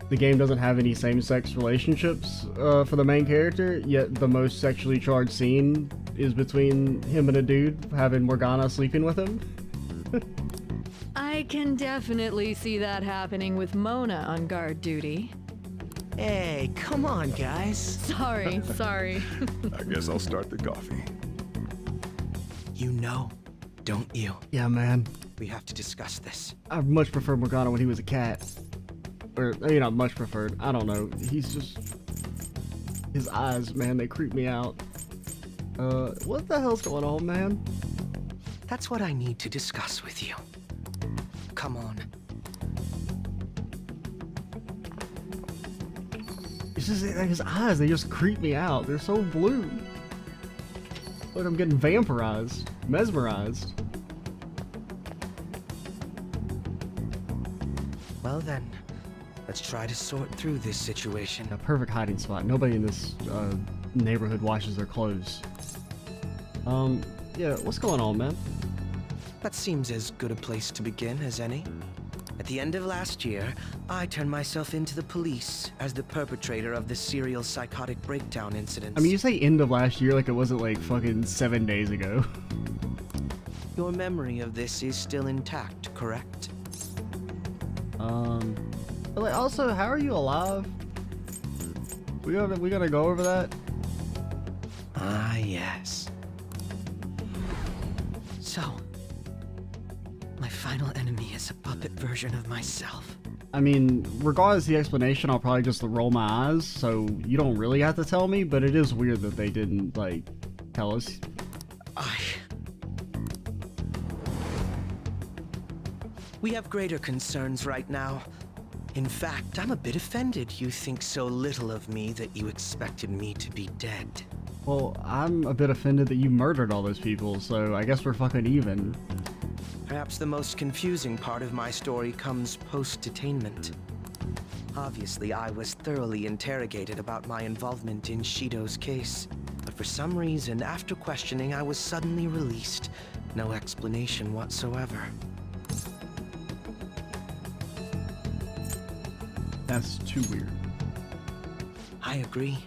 the game doesn't have any same-sex relationships for the main character, yet the most sexually charged scene is between him and a dude having Morgana sleeping with him. I can definitely see that happening with Mona on guard duty. Hey, come on, guys. Sorry. I guess I'll start the coffee. You know, don't you? Yeah, man. We have to discuss this. I much prefer Morgana when he was a cat. Or, you know, much preferred. I don't know. He's just... His eyes, man, they creep me out. What the hell's going on, man? That's what I need to discuss with you. Come on. It's just like his eyes, they just creep me out. They're so blue. Like I'm getting vampirized, mesmerized. Well then, let's try to sort through this situation. A perfect hiding spot. Nobody in this neighborhood washes their clothes. Yeah, what's going on, man? That seems as good a place to begin as any. At the end of last year, I turned myself into the police as the perpetrator of the serial psychotic breakdown incidents. I mean, you say end of last year like it wasn't like fucking 7 days ago. Your memory of this is still intact, correct? But like, also, how are you alive? We gotta go over that. Ah, yes. So, my final enemy is a puppet version of myself. I mean, regardless of the explanation, I'll probably just roll my eyes, so you don't really have to tell me, but it is weird that they didn't, like, tell us. We have greater concerns right now. In fact, I'm a bit offended you think so little of me that you expected me to be dead. Well, I'm a bit offended that you murdered all those people, so I guess we're fucking even. Perhaps the most confusing part of my story comes post-detainment. Obviously, I was thoroughly interrogated about my involvement in Shido's case, but for some reason, after questioning, I was suddenly released. No explanation whatsoever. That's too weird. I agree.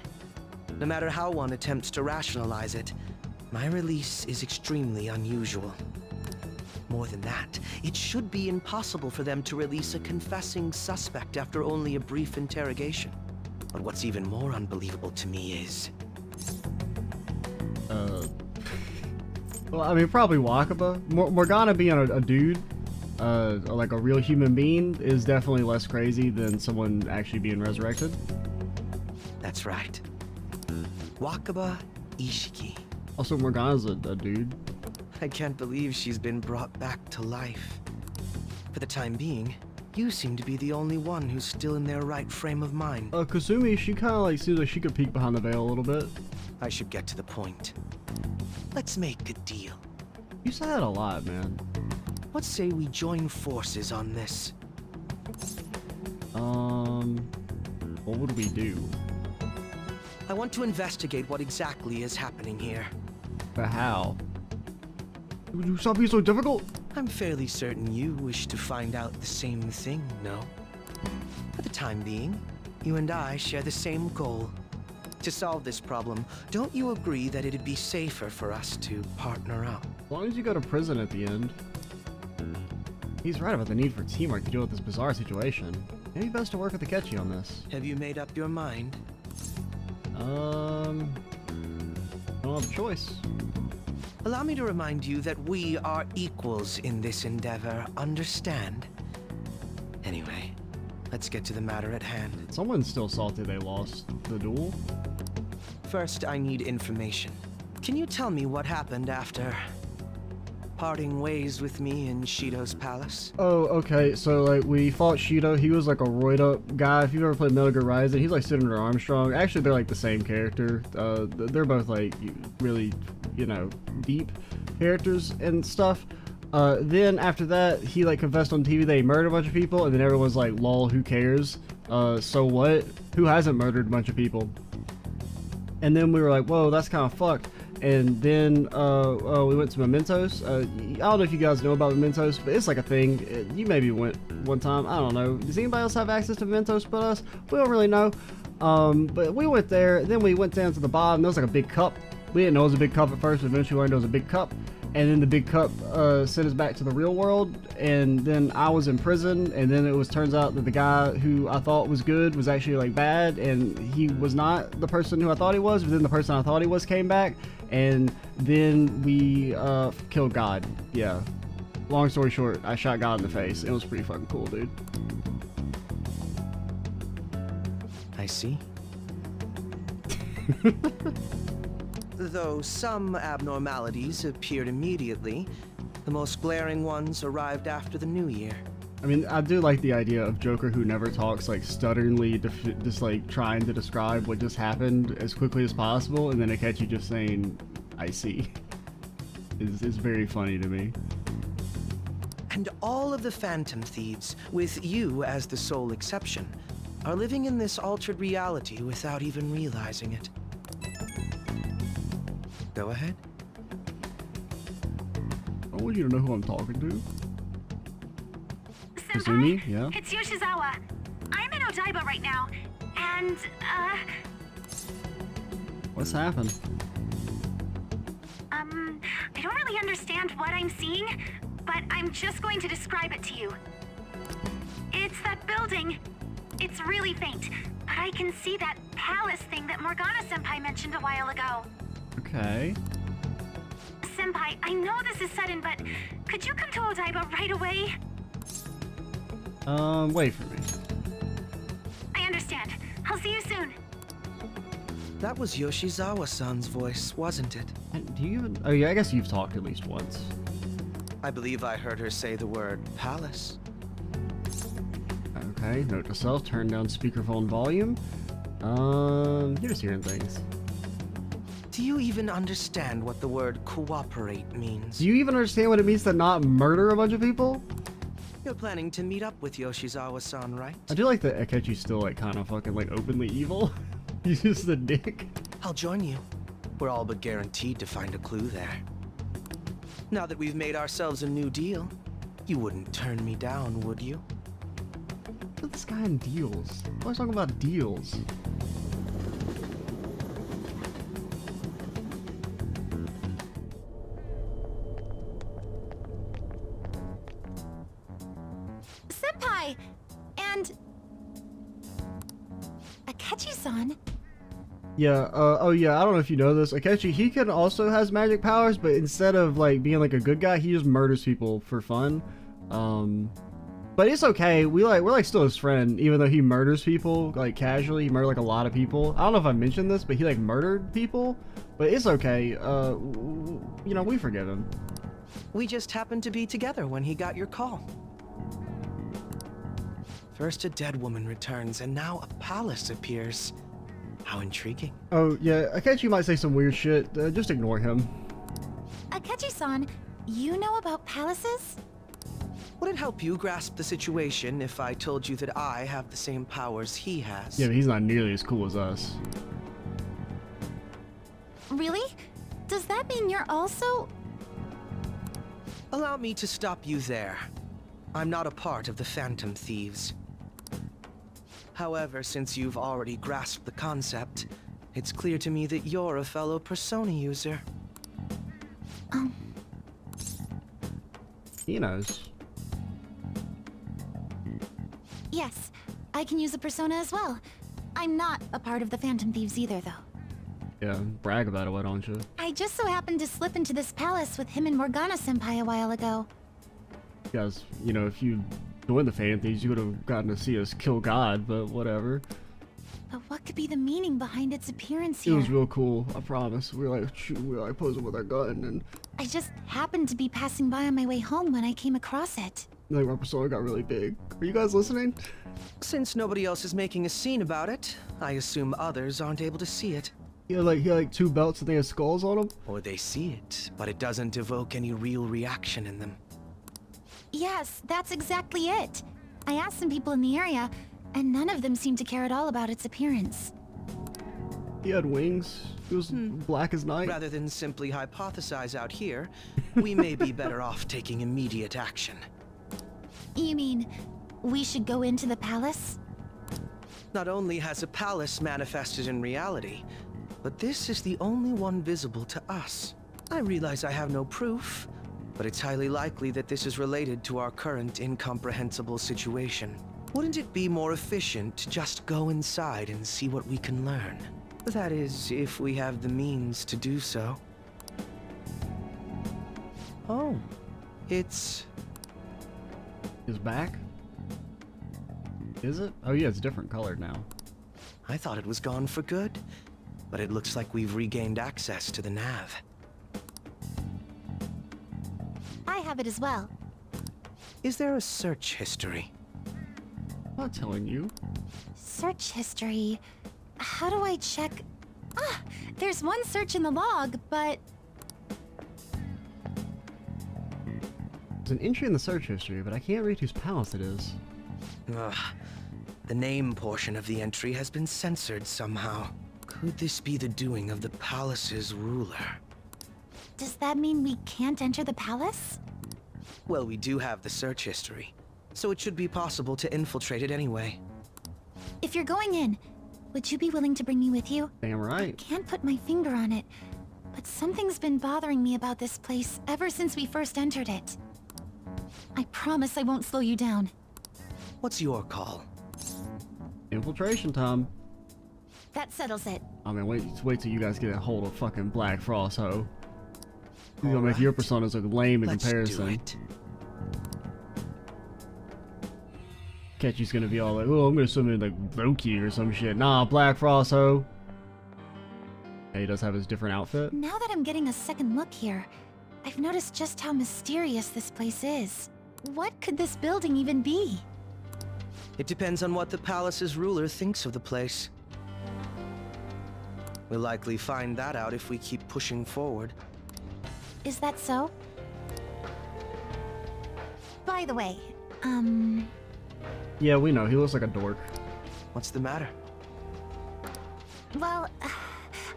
No matter how one attempts to rationalize it, my release is extremely unusual. More than that, it should be impossible for them to release a confessing suspect after only a brief interrogation. But what's even more unbelievable to me is... Well, I mean, probably Wakaba. Morgana being a dude, like a real human being, is definitely less crazy than someone actually being resurrected. That's right. Wakaba Ishiki. Also, Morgana's a dude. I can't believe she's been brought back to life. For the time being, you seem to be the only one who's still in their right frame of mind. Kasumi, she kind of like seems like she could peek behind the veil a little bit. I should get to the point. Let's make a deal. You say that a lot, man. What say we join forces on this? What would we do? I want to investigate what exactly is happening here. But how? Would you stop being so difficult? I'm fairly certain you wish to find out the same thing, no? For the time being, you and I share the same goal. To solve this problem, don't you agree that it'd be safer for us to partner up? As long as you go to prison at the end. He's right about the need for teamwork to deal with this bizarre situation. Maybe best to work with Akechi on this. Have you made up your mind? I don't have a choice. Allow me to remind you that we are equals in this endeavor, understand? Anyway, let's get to the matter at hand. Someone's still salty they lost the duel. First, I need information. Can you tell me what happened after parting ways with me in Shido's palace? Oh, okay. So, like, we fought Shido. He was, like, a roid-up guy. If you've ever played Metal Gear Rising, he's, like, Senator Armstrong. Actually, they're, like, the same character. They're both, like, really, you know, deep characters and stuff. Then, after that, he, like, confessed on TV that he murdered a bunch of people, and then everyone's like, lol, who cares? So what? Who hasn't murdered a bunch of people? And then we were like, whoa, that's kind of fucked. And then we went to Mementos. I don't know if you guys know about Mementos, but it's like a thing. You maybe went one time. I don't know. Does anybody else have access to Mementos but us? We don't really know. But we went there. Then we went down to the bottom. There was like a big cup. We didn't know it was a big cup at first, but eventually we learned it was a big cup. And then the big cup sent us back to the real world. And then I was in prison. And then it turns out that the guy who I thought was good was actually like bad. And he was not the person who I thought he was. But then the person I thought he was came back. And then we killed God. Yeah. Long story short, I shot God in the face. It was pretty fucking cool, dude. I see. Though some abnormalities appeared immediately, the most glaring ones arrived after the new year. I mean, I do like the idea of Joker who never talks, like, stutteringly, just, like, trying to describe what just happened as quickly as possible, and then Akechi just saying, I see. is very funny to me. And all of the Phantom Thieves, with you as the sole exception, are living in this altered reality without even realizing it. Go ahead. I want you to know who I'm talking to. Kazumi, yeah? It's Yoshizawa. I'm in Odaiba right now, and, What's happened? I don't really understand what I'm seeing, but I'm just going to describe it to you. It's that building. It's really faint, but I can see that palace thing that Morgana-senpai mentioned a while ago. Okay. Senpai, I know this is sudden, but could you come to Odaiba right away? Wait for me. I understand. I'll see you soon. That was Yoshizawa-san's voice, wasn't it? Do you even... Oh yeah, I guess you've talked at least once. I believe I heard her say the word palace. Okay, note to self, turn down speakerphone volume. You're just hearing things. Do you even understand what the word cooperate means? Do you even understand what it means to not murder a bunch of people? You're planning to meet up with Yoshizawa-san, right? I do like that Akechi's still, like, kind of fucking, like, openly evil. He's just a dick. I'll join you. We're all but guaranteed to find a clue there. Now that we've made ourselves a new deal, you wouldn't turn me down, would you? Look at this guy in deals. Always talking about deals. Senpai! And... Akechi-san? Yeah, oh yeah, I don't know if you know this. Akechi, he can also has magic powers, but instead of, like, being, like, a good guy, he just murders people for fun. But it's okay. We're, like, still his friend, even though he murders people, like, casually. He murdered, like, a lot of people. I don't know if I mentioned this, but he, like, murdered people. But it's okay. You know, we forgive him. We just happened to be together when he got your call. First a dead woman returns, and now a palace appears. How intriguing. Oh, yeah, Akechi might say some weird shit. Just ignore him. Akechi-san, You know about palaces? Would it help you grasp the situation if I told you that I have the same powers he has? Yeah, but he's not nearly as cool as us. Really? Does that mean you're also... Allow me to stop you there. I'm not a part of the Phantom Thieves. However, since you've already grasped the concept, it's clear to me that you're a fellow Persona user. He knows. Yes, I can use a persona as well. I'm not a part of the Phantom Thieves either, though. Yeah, brag about it, why don't you? I just so happened to slip into this palace with him and Morgana-senpai a while ago. Guys, you know, if you joined the Phantom Thieves, you would have gotten to see us kill God, but whatever. But what could be the meaning behind its appearance It here? was real cool, I promise. We were like, shoot, we were like posing with our gun, and I just happened to be passing by on my way home when I came across it. like my persona got really big. Are you guys listening? Since nobody else is making a scene about it, I assume others aren't able to see it. He had like 2 belts and they had skulls on them? Or they see it, but it doesn't evoke any real reaction in them. Yes, that's exactly it. I asked some people in the area, and none of them seemed to care at all about its appearance. He had wings. He was black as night. Rather than simply hypothesize out here, we may be better off taking immediate action. You mean, we should go into the palace? Not only has a palace manifested in reality, but this is the only one visible to us. I realize I have no proof, but it's highly likely that this is related to our current incomprehensible situation. Wouldn't it be more efficient to just go inside and see what we can learn? That is, if we have the means to do so. Oh, it's... His back? Is it? Oh yeah, it's different colored now. I thought it was gone for good, but it looks like we've regained access to the nav. I have it as well. Is there a search history? I'm not telling you. Search history. How do I check? Ah, there's one search in the log, but... There's an entry in the search history, but I can't read whose palace it is. Ugh. The name portion of the entry has been censored somehow. Could this be the doing of the palace's ruler? Does that mean we can't enter the palace? Well, we do have the search history, so it should be possible to infiltrate it anyway. If you're going in, would you be willing to bring me with you? Damn right. I can't put my finger on it, but something's been bothering me about this place ever since we first entered it. I promise I won't slow you down. What's your call? Infiltration time. That settles it. I mean, wait till you guys get a hold of fucking Black Frost, ho. He's gonna make your personas look lame in comparison. Akechi's gonna be all like, oh, I'm gonna summon like Loki or some shit. Nah, Black Frost, ho. Yeah, he does have his different outfit. Now that I'm getting a second look here, I've noticed just how mysterious this place is. What could this building even be? It depends on what the palace's ruler thinks of the place. We'll likely find that out if we keep pushing forward. Is that so? By the way, Yeah, we know. He looks like a dork. What's the matter? well,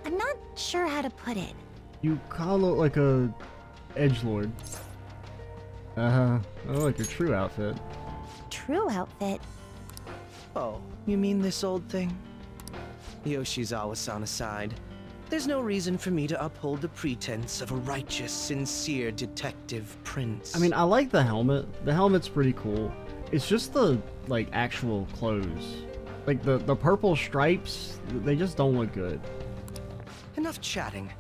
I'm not sure how to put it. You kinda look like a edgelord. I like your true outfit. True outfit? Oh, you mean this old thing? Yoshizawa-san aside, there's no reason for me to uphold the pretense of a righteous, sincere detective prince. I mean, I like the helmet. The helmet's pretty cool. It's just the, like, actual clothes. Like, the purple stripes, they just don't look good. Enough chatting.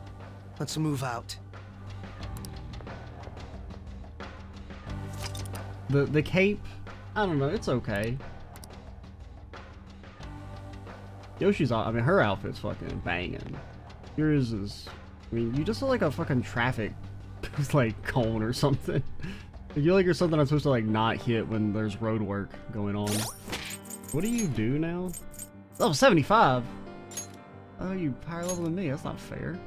Let's move out. The cape, I don't know, it's okay. I mean, her outfit's fucking banging. Yours is, I mean, you just look like a fucking traffic, like, cone or something. You look like you're something I'm supposed to, like, not hit when there's road work going on. What do you do now? Level 75? Oh, you higher level than me, that's not fair.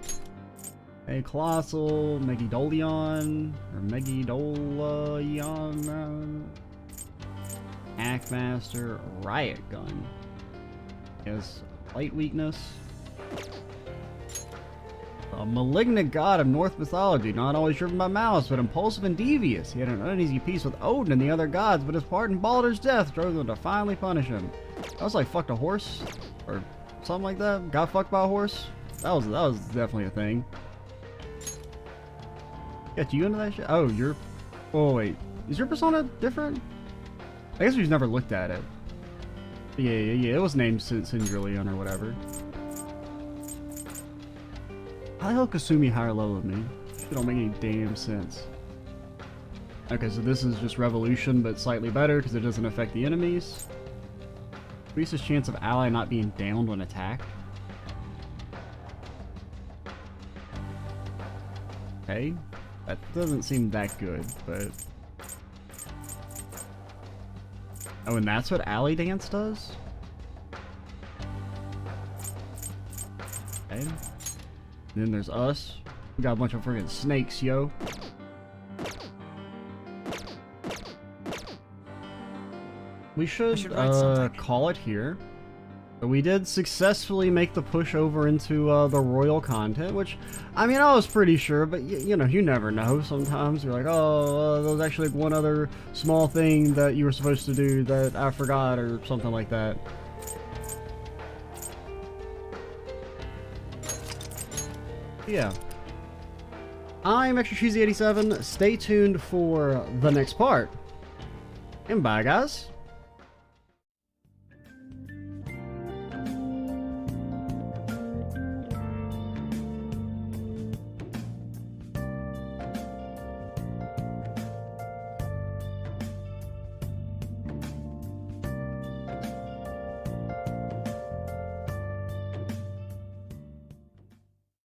A Colossal, Megidolion, or Megidolion, Hackmaster, Riot Gun. Has light weakness. A malignant god of Norse mythology, not always driven by malice, but impulsive and devious. He had an uneasy peace with Odin and the other gods, but his part in Baldur's death drove them to finally punish him. That was like fucked a horse, or something like that. Got fucked by a horse. That was definitely a thing. Got you into that shit? Oh, you're... Oh, wait. Is your persona different? I guess we've never looked at it. Yeah, it was named Syndrillion or whatever. How the hell Kasumi higher level than me? It don't make any damn sense. Okay, so this is just Revolution, but slightly better because it doesn't affect the enemies. Increases chance of ally not being downed when attacked. Okay. That doesn't seem that good, but... Oh, and that's what Alley Dance does? Okay. Then there's us. We got a bunch of freaking snakes, yo. We should call it here. But we did successfully make the push over into the royal content, which, I mean, I was pretty sure, but you know, you never know. Sometimes you're like, oh, there was actually like one other small thing that you were supposed to do that I forgot, or something like that. Yeah. I'm Extra Cheesy 87. Stay tuned for the next part. And bye, guys.